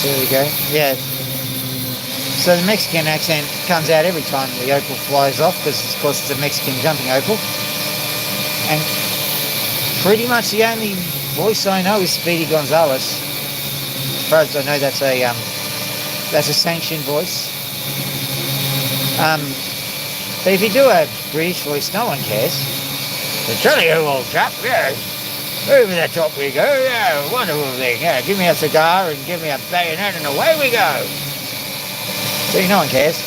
There we go. Yeah. So the Mexican accent comes out every time the opal flies off because, of course, it's a Mexican jumping opal. And pretty much the only voice I know is Speedy Gonzalez. As far as I know, that's a sanctioned voice. But if you do a British voice, no one cares. So tell you, old chap, yeah. Over the top we go, yeah, wonderful thing, yeah, give me a cigar and give me a bayonet and away we go. See, no one cares.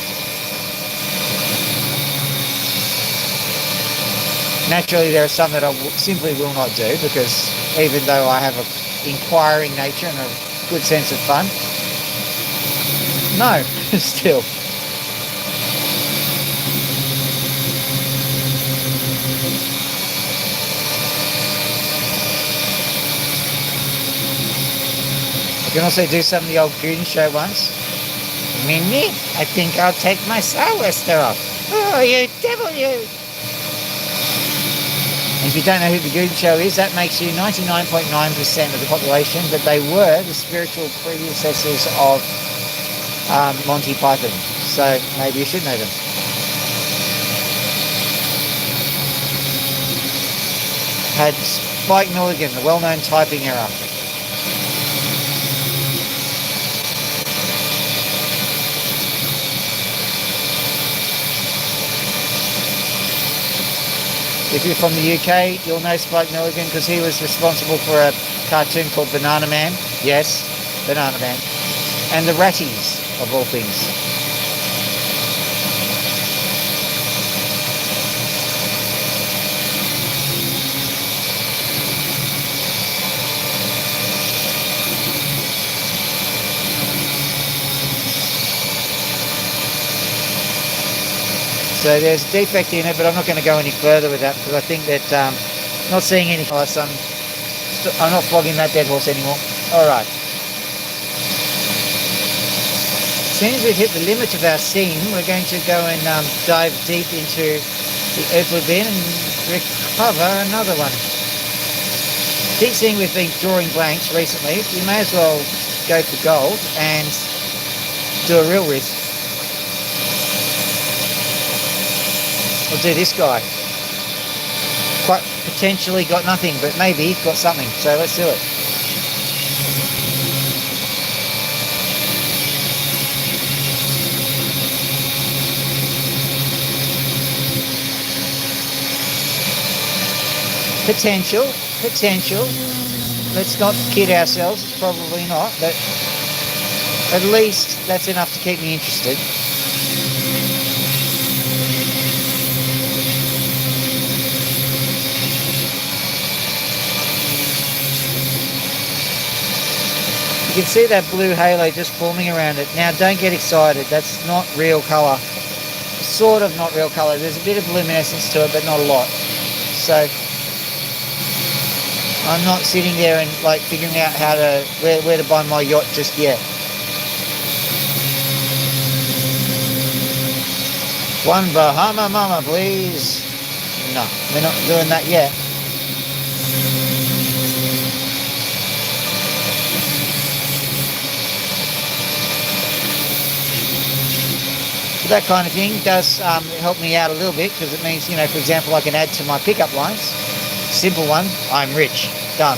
Naturally, there are some that I simply will not do because even though I have an inquiring nature and a good sense of fun, no, still. You can also do some of the old Goon Show ones. Minnie, I think I'll take my sou'wester off. Oh, you devil, you! And if you don't know who the Goon Show is, that makes you 99.9% of the population, but they were the spiritual predecessors of Monty Python. So maybe you should know them. Had Spike Milligan, the well-known typing error. If you're from the UK, you'll know Spike Milligan because he was responsible for a cartoon called Banana Man. Yes, Banana Man. And the Ratties, of all things. So there's a defect in it, but I'm not going to go any further with that because I think that not seeing any horse, I'm not flogging that dead horse anymore. All right. As soon as we've hit the limit of our scene, we're going to go and dive deep into the opal bin and recover another one. Keep seeing we've been drawing blanks recently. We may as well go for gold and do a real risk. We'll do this guy. Quite potentially got nothing, but maybe got something. So let's do it. Potential. Let's not kid ourselves. It's probably not, but at least that's enough to keep me interested. You can see that blue halo just forming around it. Now, don't get excited. That's not real colour. Sort of not real colour. There's a bit of luminescence to it, but not a lot. So I'm not sitting there and like figuring out how to where to buy my yacht just yet. One Bahama Mama, please. No, we're not doing that yet. That kind of thing does help me out a little bit, because it means, you know, for example, I can add to my pickup lines. Simple one, I'm rich. Done.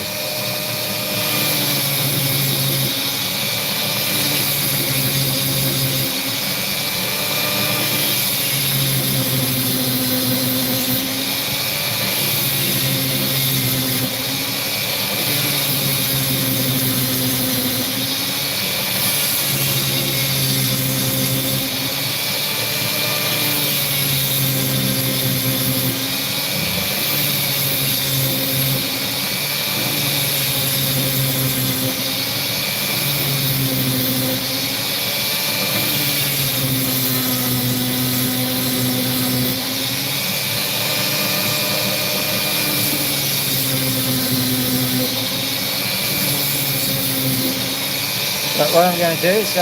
But what I'm going to do is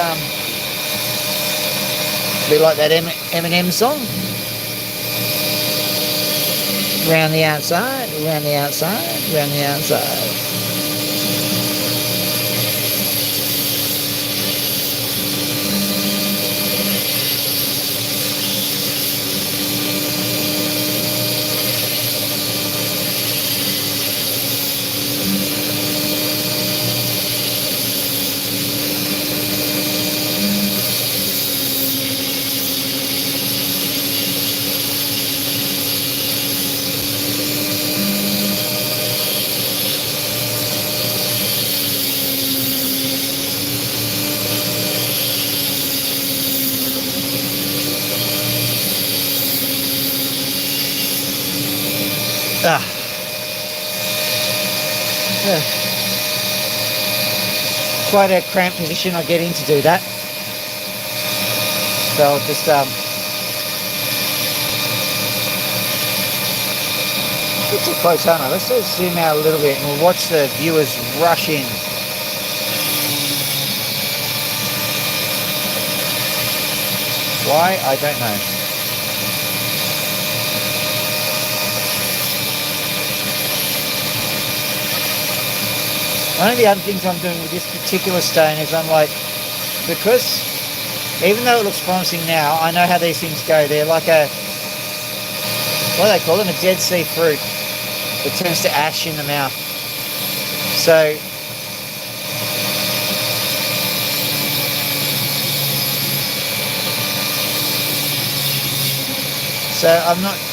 be like that Eminem song. Round the outside, round the outside, round the outside. Quite a cramped position I get in to do that. So I'll just get too close, aren't I? Let's just zoom out a little bit and we'll watch the viewers rush in. Why? I don't know. One of the other things I'm doing with this particular stone is I'm like, because even though it looks promising now, I know how these things go. They're like a, what do they call them? A Dead Sea fruit that turns to ash in the mouth. So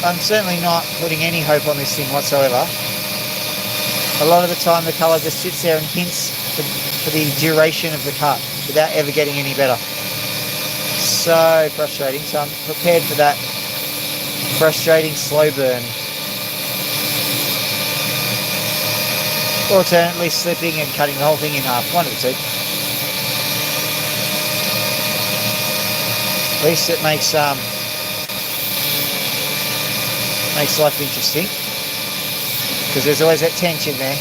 I'm certainly not putting any hope on this thing whatsoever. A lot of the time the colour just sits there and hints for the duration of the cut without ever getting any better. So frustrating. So I'm prepared for that frustrating slow burn. Alternately slipping and cutting the whole thing in half. One of the two. At least it makes life interesting. Because there's always that tension there.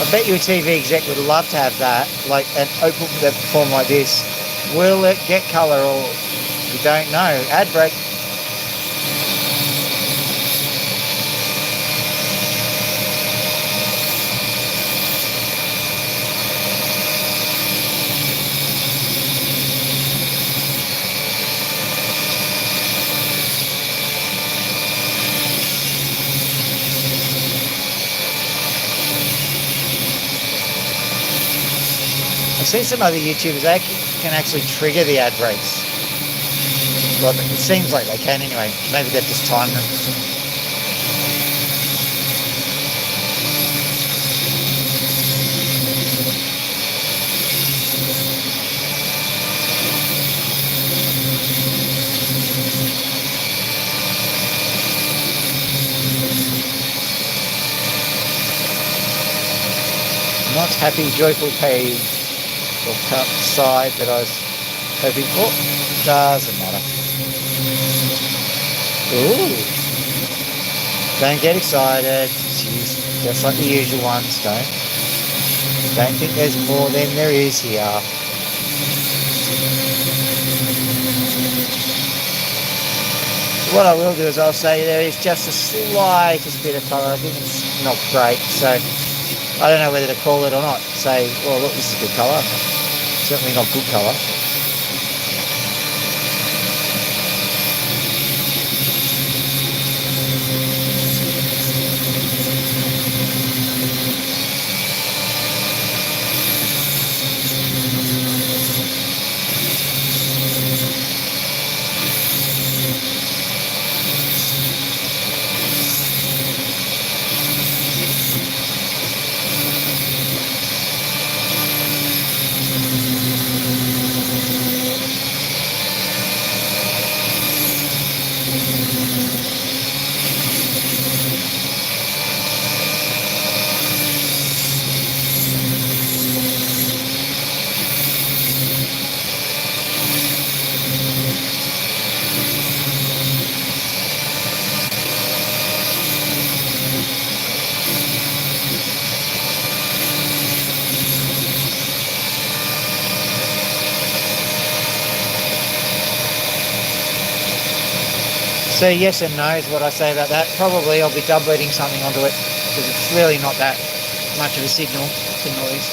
I bet you a TV exec would love to have that, like an opal that form like this. Will it get colour or we don't know? Ad break. I've seen some other YouTubers, they can actually trigger the ad breaks. Well, it seems like they can anyway. Maybe they've just timed them. Not happy, joyful page or side that I was hoping for. Doesn't matter. Ooh. Don't get excited. Jeez, just like the usual ones, don't think there's more than there is here. What I will do is I'll say there is just the slightest bit of colour. I think it's not great, so I don't know whether to call it or not. Say, well, look, this is good colour. Certainly not good colour. So yes and no is what I say about that. Probably I'll be doubleting something onto it because it's really not that much of a signal to noise.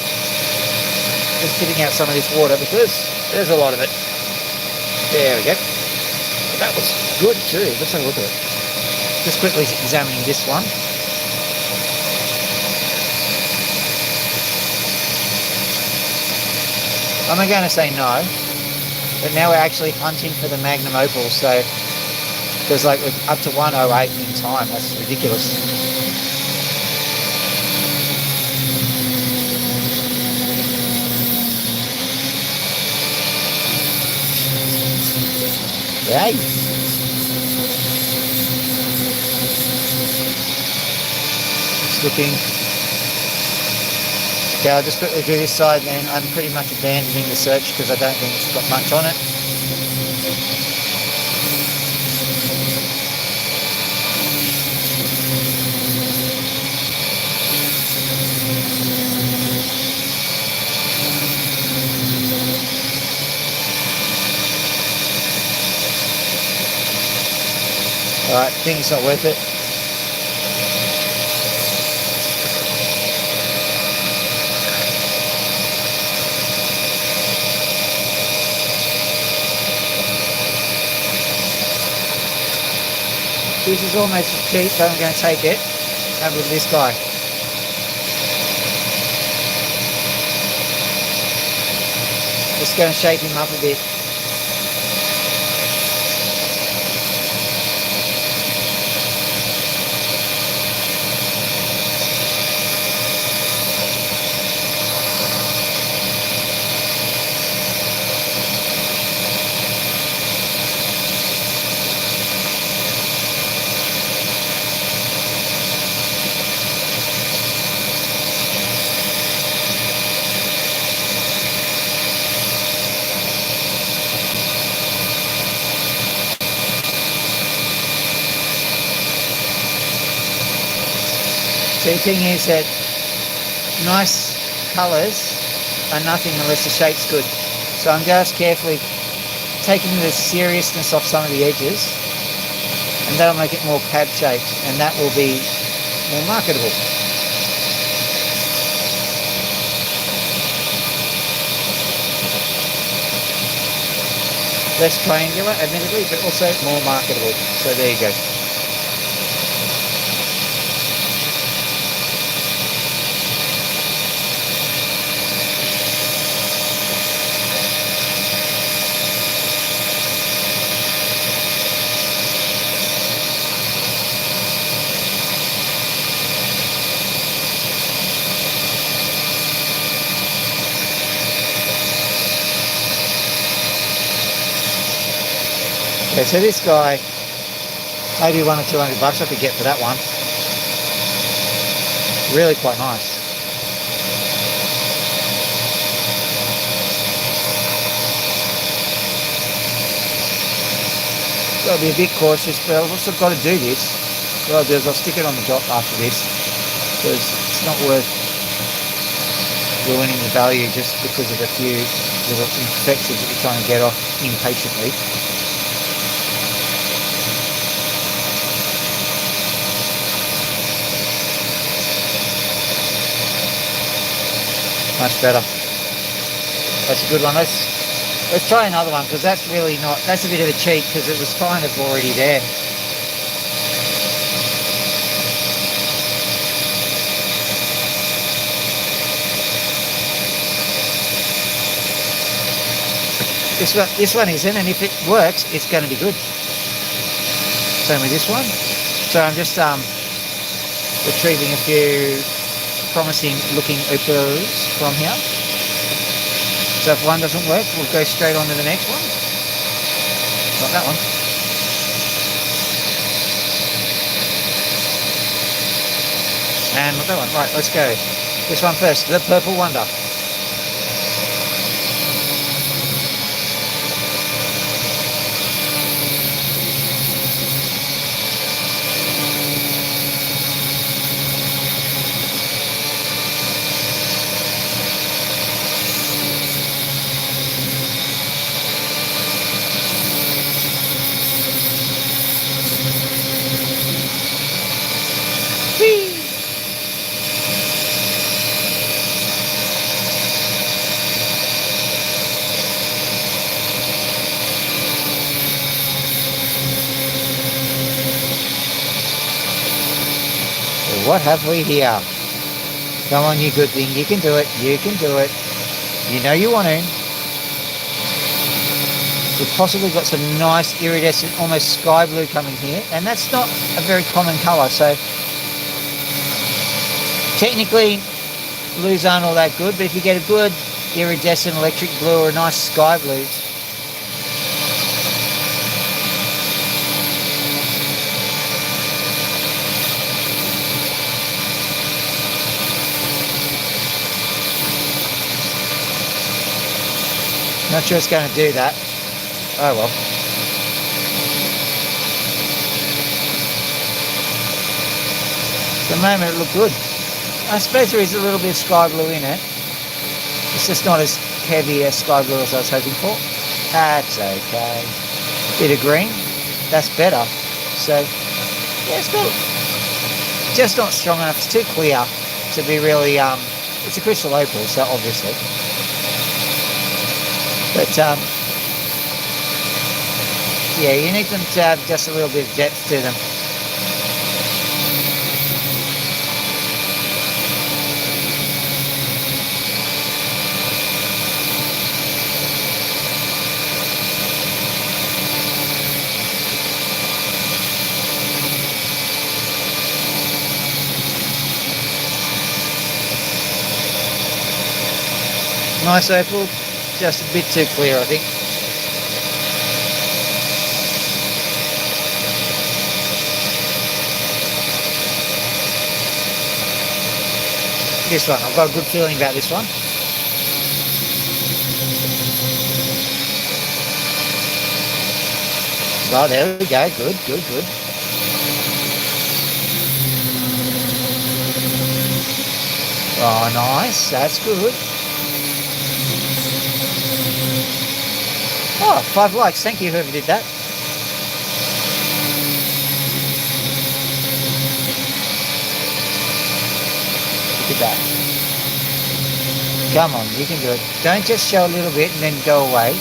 Just getting out some of this water because there's a lot of it. There we go. That was good too. Let's have a look at it. Just quickly examining this one. I'm going to say no, but now we're actually hunting for the Magnum Opal, so there's like up to 108 in time. That's ridiculous. Yay! It's looking. Okay, I'll just quickly do this side, and I'm pretty much abandoning the search because I don't think it's got much on it. Alright, I think it's not worth it. This is almost cheap, so I'm going to take it. Have with this guy. Just going to shake him up a bit. The thing is that nice colours are nothing unless the shape's good. So I'm just carefully taking the seriousness off some of the edges, and that'll make it more pad shaped, and that will be more marketable. Less triangular, admittedly, but also more marketable. So there you go. Okay, so this guy, maybe $100 or $200 I could get for that one. Really quite nice. Got to be a bit cautious, but I've also got to do this. What I'll do is I'll stick it on the top after this, because it's not worth ruining the value just because of a few little imperfections that you're trying to get off impatiently. Much better. That's a good one. Let's try another one, because that's really not, that's a bit of a cheat because it was kind of already there. This one isn't, and if it works, it's going to be good. Same with this one. So I'm just retrieving a few promising looking opals from here. So if one doesn't work, we'll go straight on to the next one. Not that one. And not that one. Right, let's go. This one first, the Purple Wonder. What have we here? Come on, you good thing. You can do it. You can do it. You know you want to. We've possibly got some nice iridescent, almost sky blue coming here. And that's not a very common colour. So technically, blues aren't all that good. But if you get a good iridescent electric blue or a nice sky blue, not sure it's going to do that. Oh well. At the moment it looked good. I suppose there is a little bit of sky blue in it. It's just not as heavy a sky blue as I was hoping for. That's okay. Bit of green. That's better. So, yeah, it's got just not strong enough. It's too clear to be really, it's a crystal opal, so obviously. But, yeah, you need them to have just a little bit of depth to them. Nice opal, just a bit too clear, I think. This one, I've got a good feeling about this one. Well, there we go, good, good, good. Oh, nice, that's good. Oh, 5 likes, thank you whoever did that. Look at that. Come on, you can do it. Don't just show a little bit and then go away.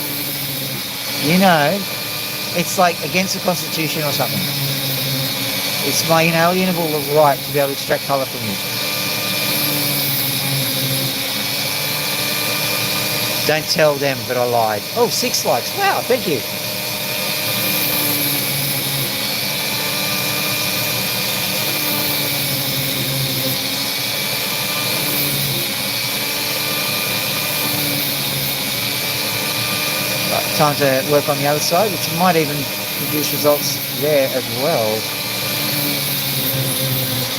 You know, it's like against the Constitution or something. It's my inalienable right to be able to extract colour from you. Don't tell them that I lied. Oh, 6 likes. Wow, thank you. Right, time to work on the other side, which might even produce results there as well.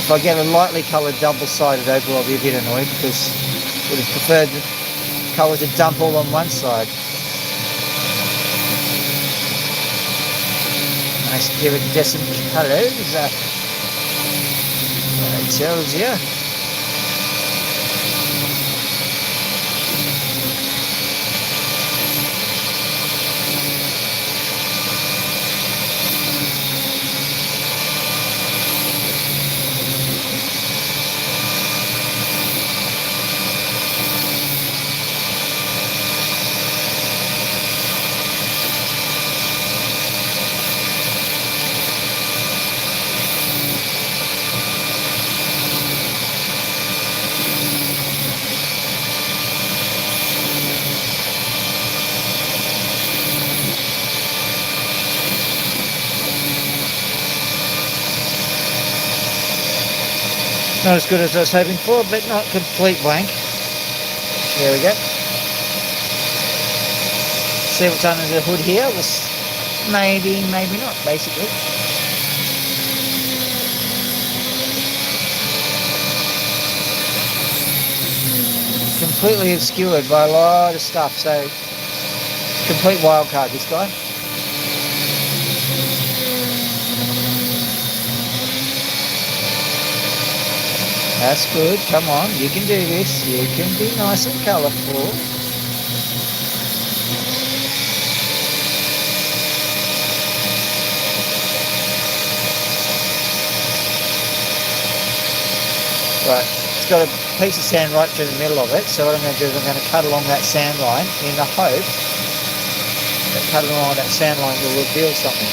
If I get a lightly coloured double-sided opal, I'll be a bit annoyed because I would have preferred the colour to dump all on one side. Nice iridescent colours. It tells you. Not as good as I was hoping for, but not complete blank. There we go. See what's under the hood here. Maybe, maybe not, basically. Completely obscured by a lot of stuff, so complete wild card, this guy. That's good. Come on, you can do this. You can be nice and colourful. Right, it's got a piece of sand right through the middle of it. So what I'm going to do is I'm going to cut along that sand line in the hope that cutting along that sand line will reveal something.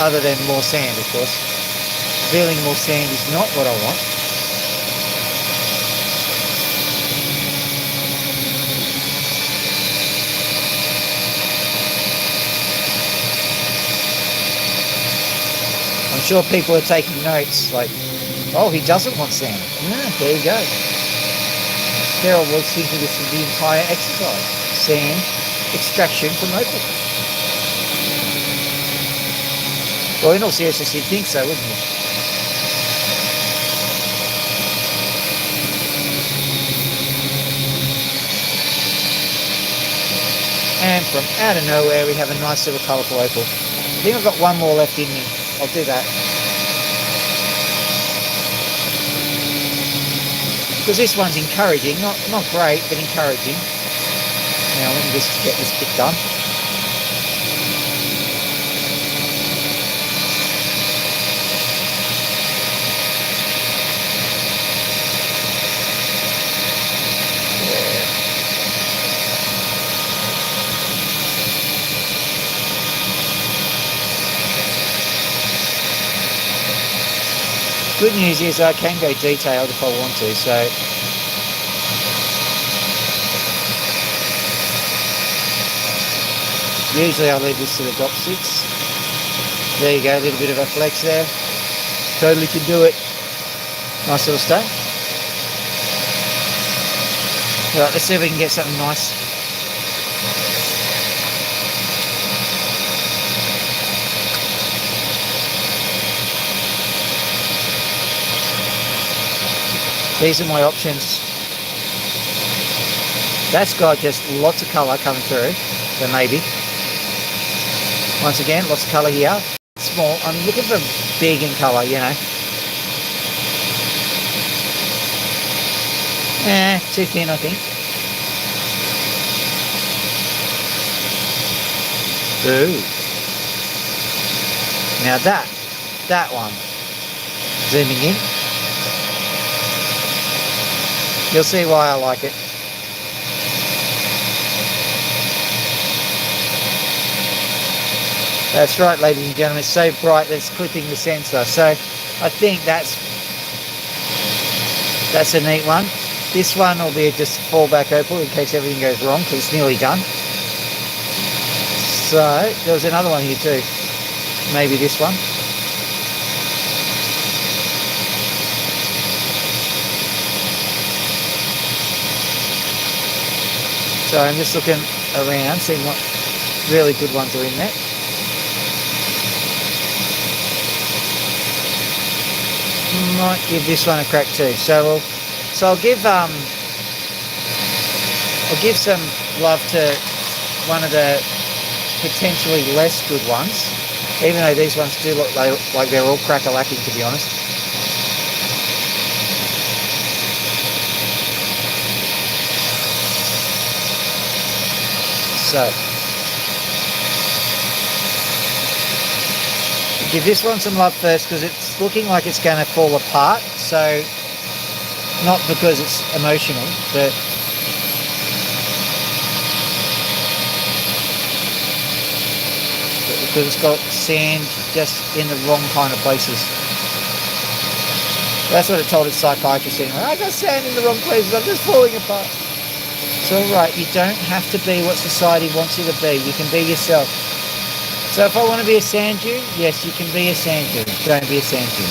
Other than more sand, of course. Revealing more sand is not what I want. I'm sure people are taking notes like, oh, he doesn't want sand. Yeah, there you go. Carol was thinking this was the entire exercise. Sand extraction from opal. Well, in all seriousness, you'd think so, wouldn't you? And from out of nowhere, we have a nice little colourful opal. I think I've got one more left in me. I'll do that. Because this one's encouraging, not great, but encouraging. Now, let me just get this bit done. Good news is I can go detailed if I want to, so usually I leave this to the drop sticks. There you go, a little bit of a flex there. Totally can do it. Nice little stone. Right, let's see if we can get something nice. These are my options. That's got just lots of colour coming through, so maybe. Once again, lots of colour here. Small, I'm looking for big in colour, you know. Too thin, I think. Ooh. Now that one. Zooming in. You'll see why I like it. That's right, ladies and gentlemen, it's so bright that it's clipping the sensor. So I think that's a neat one. This one will be just fallback opal in case everything goes wrong, because it's nearly done. So there was another one here too. Maybe this one. So I'm just looking around, seeing what really good ones are in there. Might give this one a crack too. So I'll give some love to one of the potentially less good ones. Even though these ones do look like they're all crack-a-lacking, to be honest. So, give this one some love first because it's looking like it's going to fall apart. So, not because it's emotional, but because it's got sand just in the wrong kind of places. That's what it told its psychiatrist anyway. I got sand in the wrong places, I'm just falling apart. It's alright, you don't have to be what society wants you to be. You can be yourself. So if I want to be a sand dune, yes, you can be a sand dune. Don't be a sand dune.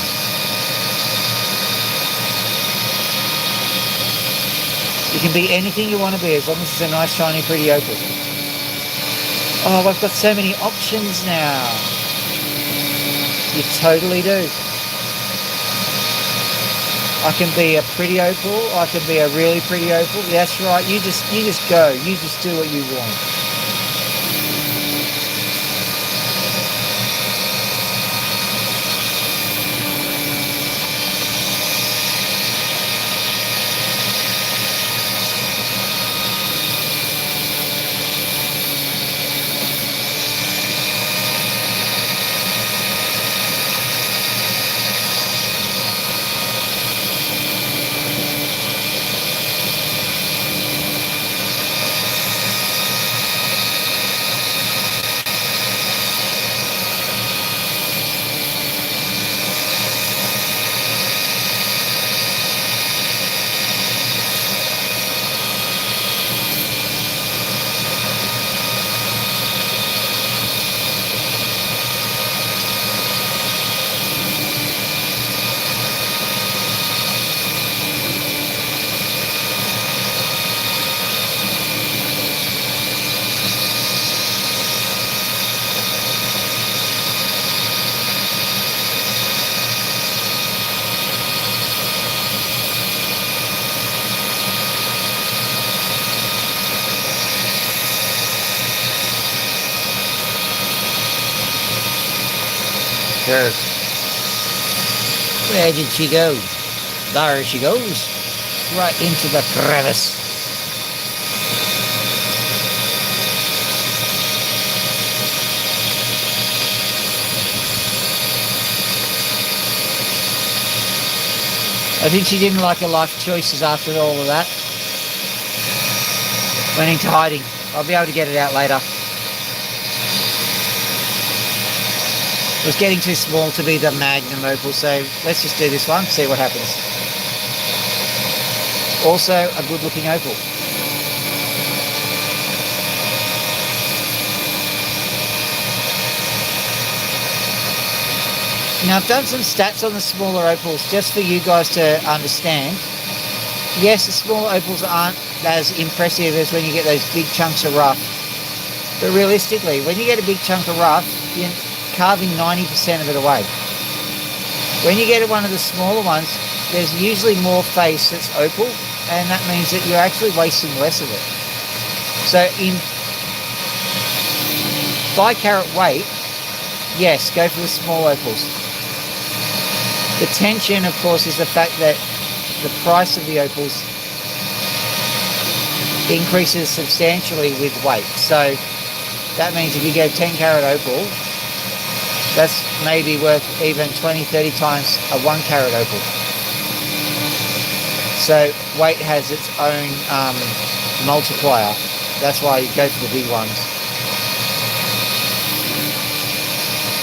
You can be anything you want to be as long as it's a nice, shiny, pretty opal. Oh, I've got so many options now. You totally do. I can be a pretty opal. I can be a really pretty opal. That's right. You just go. You just do what you want. Sure. Where did she go? There she goes. Right into the crevice. I think she didn't like her life choices after all of that. Went into hiding. I'll be able to get it out later. It was getting too small to be the magnum opal, so let's just do this one, see what happens. Also, a good looking opal. Now I've done some stats on the smaller opals just for you guys to understand. Yes, the smaller opals aren't as impressive as when you get those big chunks of rough. But realistically, when you get a big chunk of rough, you're carving 90% of it away. When you get one of the smaller ones, there's usually more face that's opal, and that means that you're actually wasting less of it. So by carat weight, yes, go for the small opals. The tension, of course, is the fact that the price of the opals increases substantially with weight. So that means if you get a 10 carat opal, that's maybe worth even 20, 30 times a 1 carat opal. So weight has its own multiplier. That's why you go for the big ones.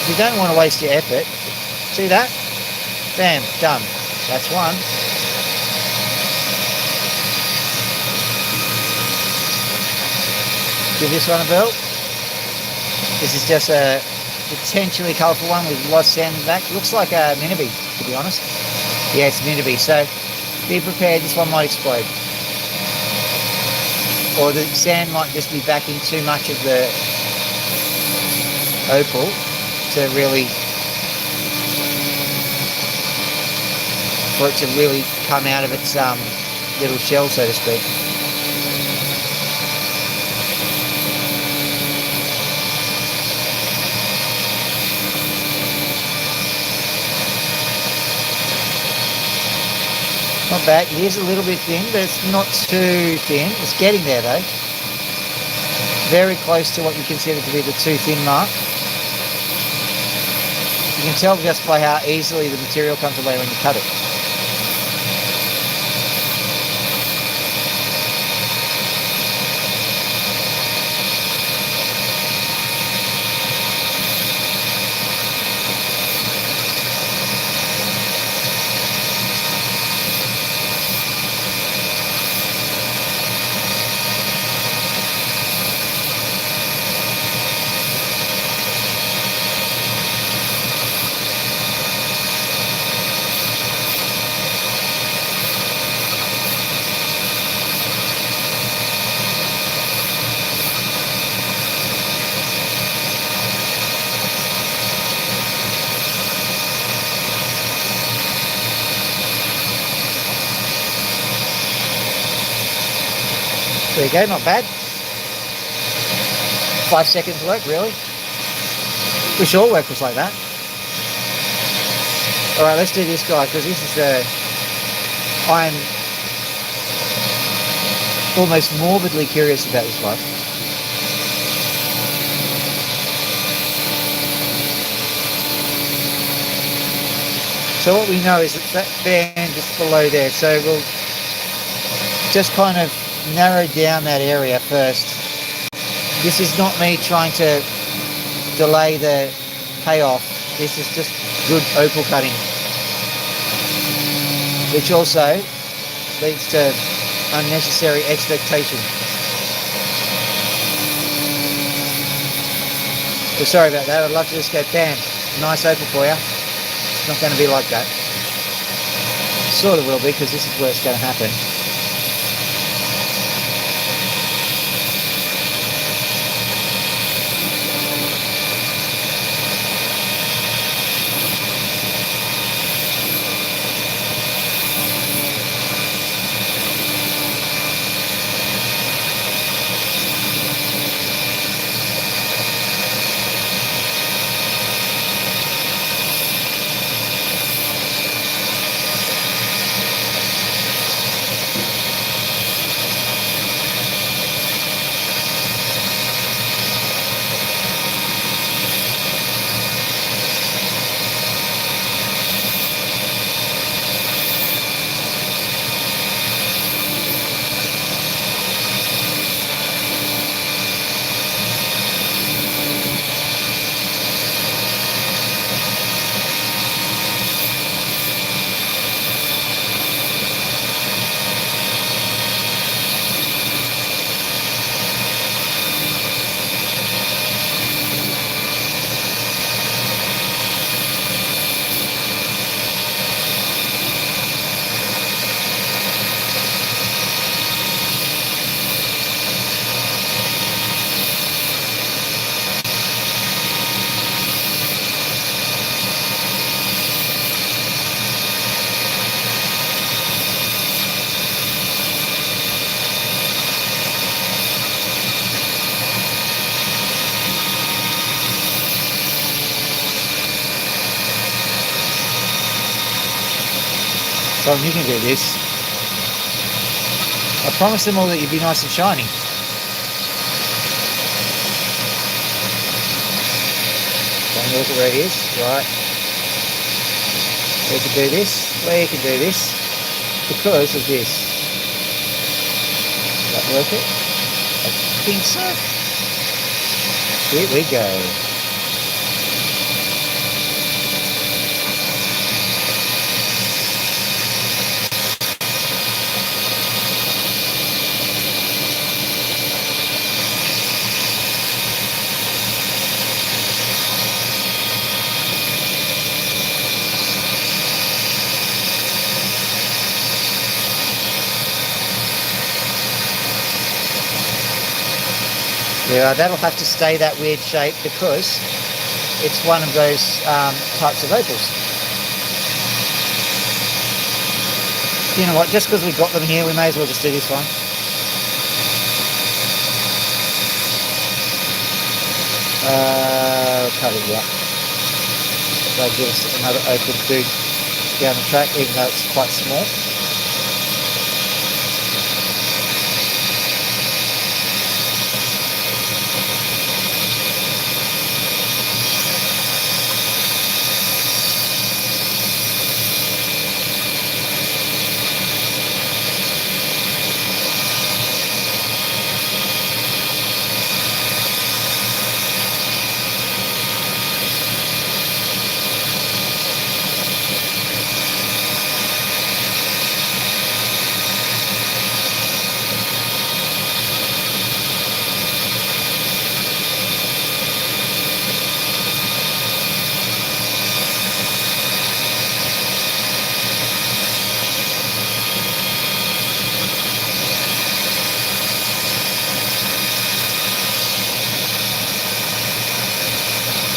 If you don't want to waste your effort, see that? Bam, done. That's one. Give this one a belt. This is just a potentially colourful one with lost sand in the back. Looks like a Minibee, to be honest. Yeah, it's Minibee, so be prepared, this one might explode. Or the sand might just be backing too much of the opal to really, for it to really come out of its little shell, so to speak. Not bad. It is a little bit thin, but it's not too thin. It's getting there though. Very close to what you consider to be the too thin mark. You can tell just by how easily the material comes away when you cut it. There you go, not bad. 5 seconds work, really. Wish all work was like that. Alright, let's do this guy, because this is the... I'm almost morbidly curious about this one. So what we know is that band just below there, so we'll just kind of narrow down that area first. This is not me trying to delay the payoff. This is just good opal cutting, which also leads to unnecessary expectation. So sorry about that. I'd love to just go, bam, nice opal for you. It's not going to be like that. Sort of will be, because this is where it's going to happen. Tom, you can do this. I promised them all that you'd be nice and shiny. Don't look at where it is, right? We can do this, we can do this, because of this. Does that work it? I think so. Here we go. Yeah, that'll have to stay that weird shape because it's one of those types of opals. You know what, just because we've got them here, we may as well just do this one. Cut it out. That'll give us another opal to do down the track, even though it's quite small.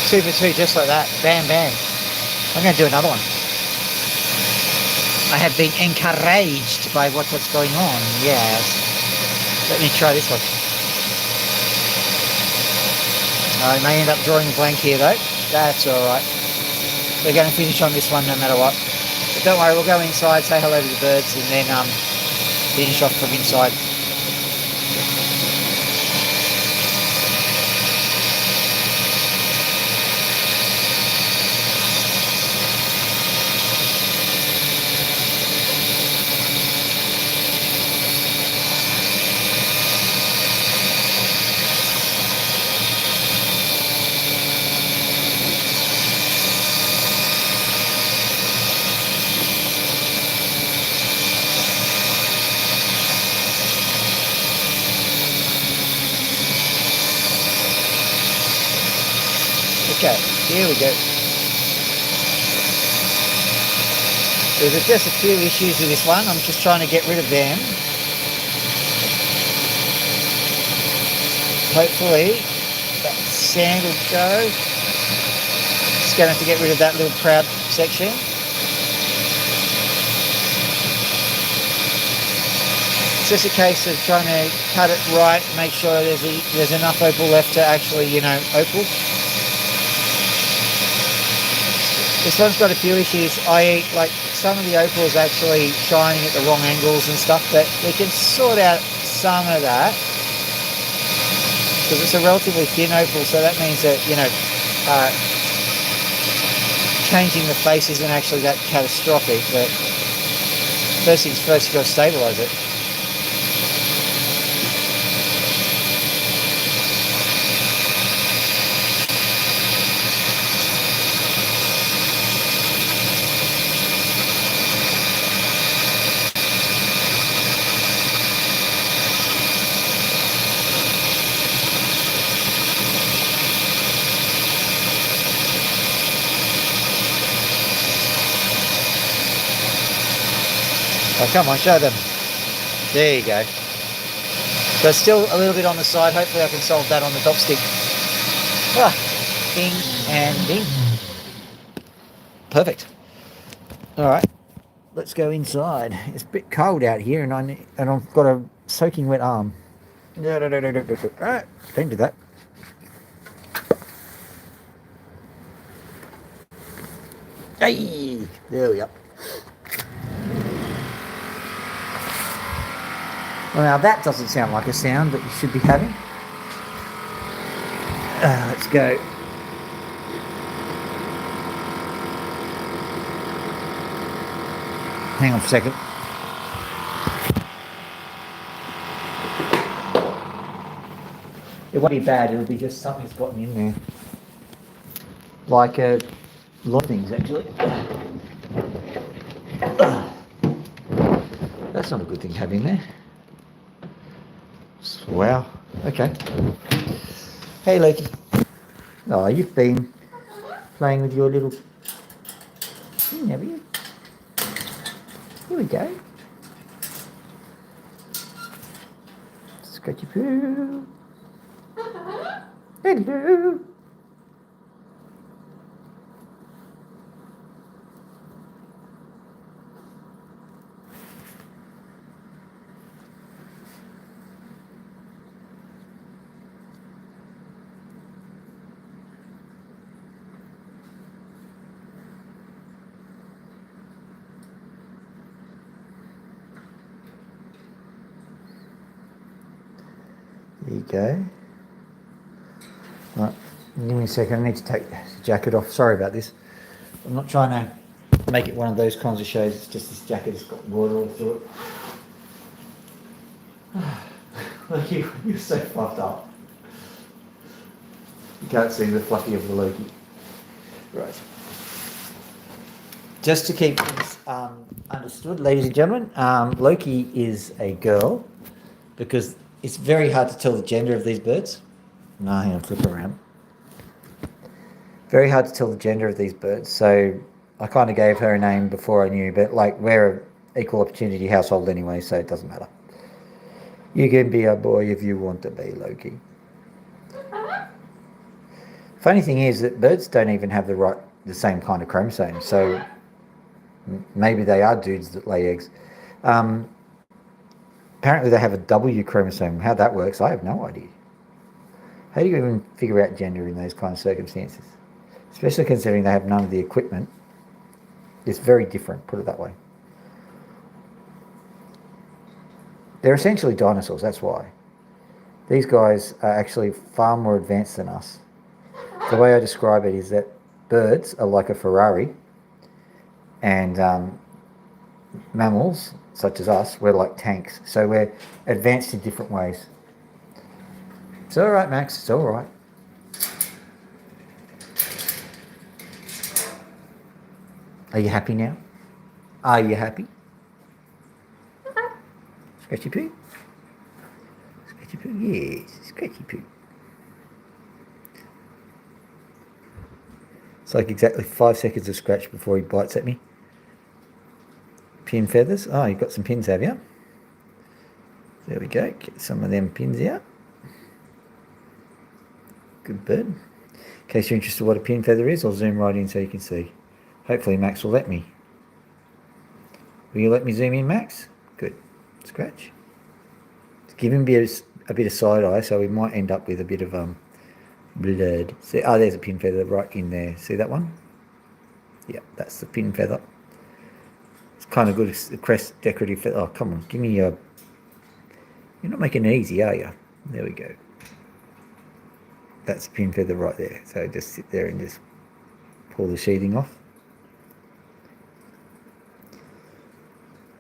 2 for 2, just like that. Bam, bam. I'm going to do another one. I have been encouraged by what's going on. Yes. Let me try this one. I may end up drawing a blank here, though. That's all right. We're going to finish on this one no matter what. But don't worry, we'll go inside, say hello to the birds, and then finish off from inside. Okay, here we go. There's just a few issues with this one. I'm just trying to get rid of them. Hopefully that sand will go. Just going to have to get rid of that little proud section. It's just a case of trying to cut it right, make sure there's enough opal left to actually, opal. This one's got a few issues, i.e. like some of the opal is actually shining at the wrong angles and stuff, but we can sort out some of that because it's a relatively thin opal, so that means that, changing the face isn't actually that catastrophic, but first things first, you've got to stabilise it. Oh, come on, show them. There you go. So it's still a little bit on the side. Hopefully I can solve that on the top stick. Ah, ding and ding. Perfect. All right, let's go inside. It's a bit cold out here, and I've got a soaking wet arm. All right, don't do that. Hey, there we go. Well, now that doesn't sound like a sound that you should be having. Let's go. Hang on for a second. It won't be bad, it'll be just something's gotten in there. Like a lot of things, actually. That's not a good thing having there. Wow. Okay. Hey, Loki. Oh, you've been playing with your little thing, have you? Here we go. Scratchy poo. Hello. There you go. Right, give me a second. I need to take the jacket off. Sorry about this. I'm not trying to make it one of those kinds of shows. It's just this jacket has got water all through it. Look, you're so fluffed up. You can't see the fluffy of the Loki. Right. Just to keep things understood, ladies and gentlemen, Loki is a girl because it's very hard to tell the gender of these birds. No, hang on, flip around. Very hard to tell the gender of these birds, so I kind of gave her a name before I knew, but like we're an equal opportunity household anyway, so it doesn't matter. You can be a boy if you want to be, Loki. Funny thing is that birds don't even have the same kind of chromosome, so maybe they are dudes that lay eggs. Apparently they have a W chromosome. How that works, I have no idea. How do you even figure out gender in those kind of circumstances? Especially considering they have none of the equipment. It's very different, put it that way. They're essentially dinosaurs, that's why. These guys are actually far more advanced than us. The way I describe it is that birds are like a Ferrari, and mammals, such as us, we're like tanks. So we're advanced in different ways. It's all right, Max. It's all right. Are you happy now? Are you happy? Scratchy poo? Scratchy poo? Yes, scratchy poo. It's like exactly 5 seconds of scratch before he bites at me. Pin feathers. Oh, you've got some pins, have you? There we go. Get some of them pins out. Good bird. In case you're interested in what a pin feather is, I'll zoom right in so you can see. Hopefully Max will let me. Will you let me zoom in, Max? Good. Scratch. Give him a bit of side eye, so we might end up with a bit of blood. See, oh, there's a pin feather right in there. See that one? Yeah, that's the pin feather. It's kind of good. It's a crest decorative feather. Oh, come on, give me your... You're not making it easy, are you? There we go. That's the pin feather right there. So just sit there and just pull the sheathing off.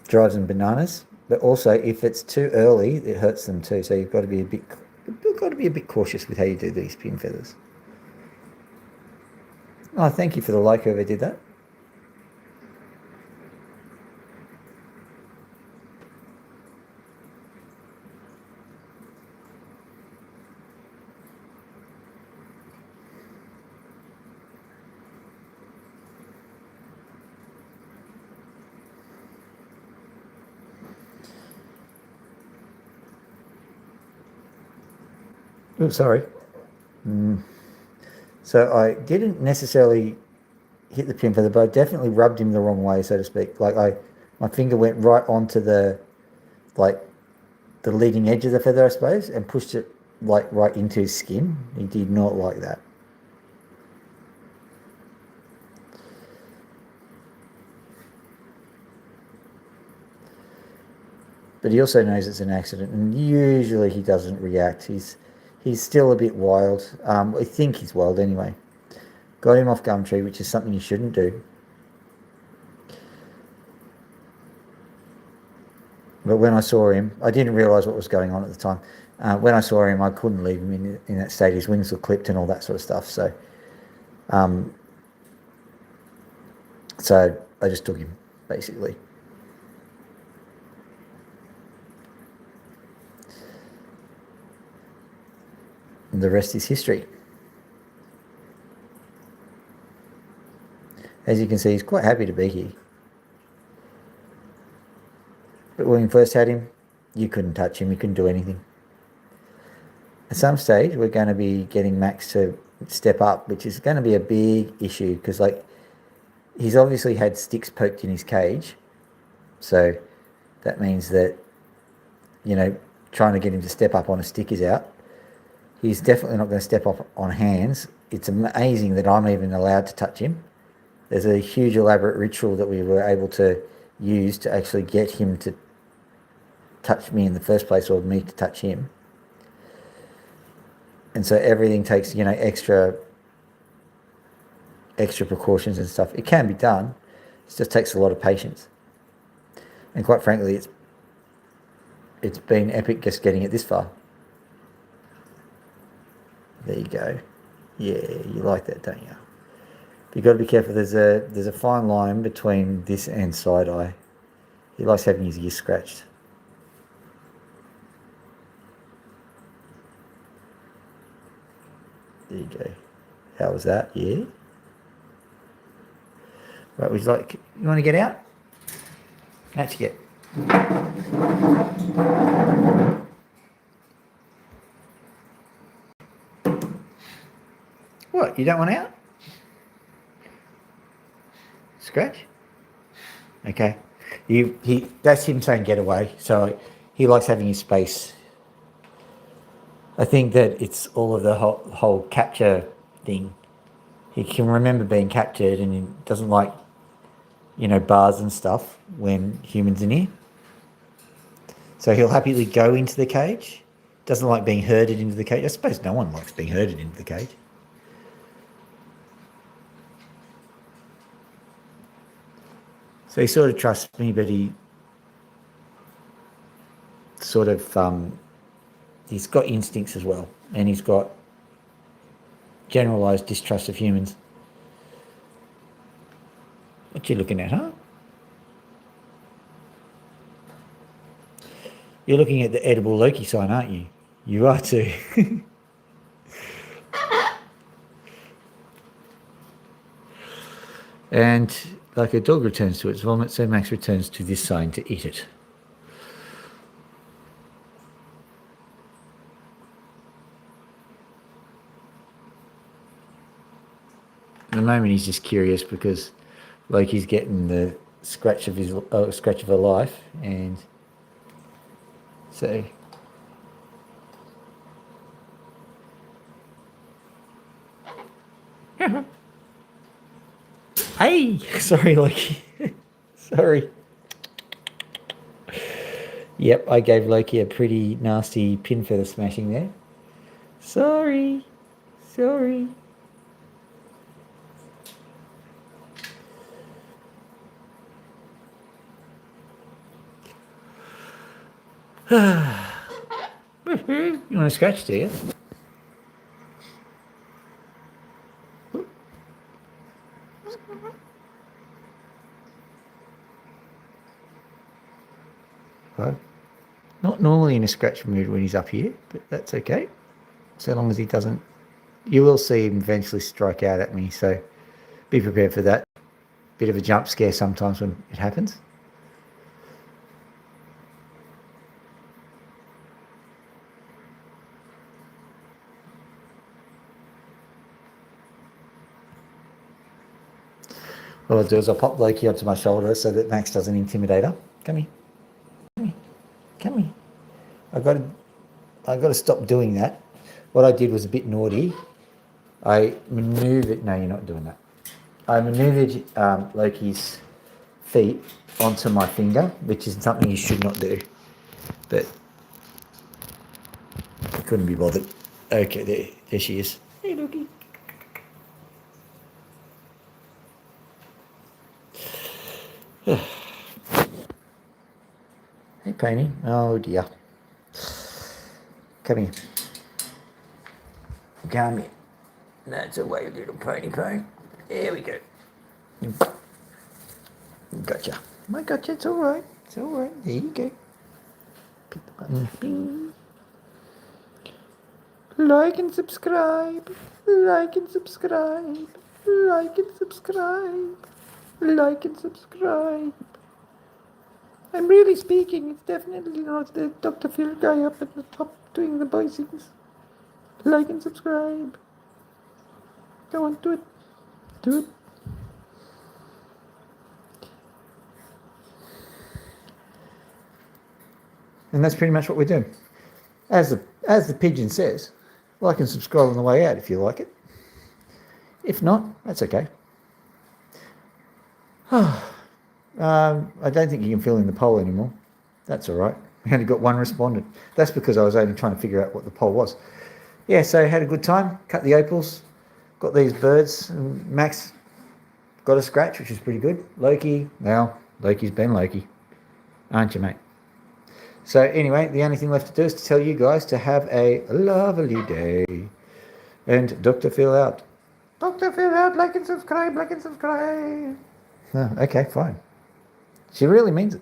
Drives them bananas, but also if it's too early, it hurts them too. So you've got to be a bit cautious with how you do these pin feathers. Oh, thank you for the like, whoever did that. Oh, sorry. So I didn't necessarily hit the pin feather, but I definitely rubbed him the wrong way, so to speak. Like my finger went right onto the leading edge of the feather, I suppose, and pushed it like right into his skin. He did not like that. But he also knows it's an accident, and usually he doesn't react. He's still a bit wild. I think he's wild anyway. Got him off Gumtree, which is something you shouldn't do. But when I saw him, I didn't realise what was going on at the time. When I saw him, I couldn't leave him in that state. His wings were clipped and all that sort of stuff. So I just took him, basically. And the rest is history. As you can see, he's quite happy to be here. But when we first had him, you couldn't touch him, you couldn't do anything. At some stage, we're going to be getting Max to step up, which is going to be a big issue, because he's obviously had sticks poked in his cage. So that means that, trying to get him to step up on a stick is out. He's definitely not going to step up on hands. It's amazing that I'm even allowed to touch him. There's a huge elaborate ritual that we were able to use to actually get him to touch me in the first place, or me to touch him. And so everything takes, extra precautions and stuff. It can be done. It just takes a lot of patience. And quite frankly, it's been epic just getting it this far. There you go. Yeah, you like that, don't you? But you've got to be careful. There's a fine line between this and side eye. He likes having his ears scratched. There you go. How was that? Yeah. Right, you want to get out? Out you get. What? You don't want out? Scratch? Okay. That's him saying get away. So he likes having his space. I think that it's all of the whole capture thing. He can remember being captured, and he doesn't like, bars and stuff when humans are near. So he'll happily go into the cage. Doesn't like being herded into the cage. I suppose no one likes being herded into the cage. So he sort of trusts me, but he sort of, he's got instincts as well. And he's got generalised distrust of humans. What you looking at, huh? You're looking at the edible Loki sign, aren't you? You are too. And like a dog returns to its vomit, so Max returns to this sign to eat it. At the moment, he's just curious because Loki's getting the scratch of a life, and so. Hey, sorry, Loki. Sorry. Yep, I gave Loki a pretty nasty pin feather smashing there. Sorry. You want to scratch, do you? Well, not normally in a scratch mood when he's up here, but that's okay. So long as he doesn't, you will see him eventually strike out at me. So be prepared for that. Bit of a jump scare sometimes when it happens. What I'll do is I'll pop Loki onto my shoulder so that Max doesn't intimidate her. Come here. I got to stop doing that. What I did was a bit naughty. I maneuvered. No, you're not doing that. I maneuvered Loki's feet onto my finger, which is something you should not do. But I couldn't be bothered. Okay, there she is. Hey, Loki. Hey, Pony. Oh, dear. Come here. Come here. That's a way, little pony. There we go. Gotcha. I gotcha. It's all right. There you go. Pick the button. Bing. Like and subscribe. I'm really speaking. It's definitely not the Dr. Phil guy up at the top doing the voicings. Like and subscribe. Go on, do it. And that's pretty much what we're doing. As the pigeon says, like and subscribe on the way out if you like it. If not, that's okay. I don't think you can fill in the poll anymore. That's all right. We only got one respondent. That's because I was only trying to figure out what the poll was. Yeah, so had a good time. Cut the opals. Got these birds. Max got a scratch, which is pretty good. Loki's been Loki. Aren't you, mate? So anyway, the only thing left to do is to tell you guys to have a lovely day. And Dr. Phil out. Dr. Phil out. Like and subscribe. Oh, okay, fine. She really means it.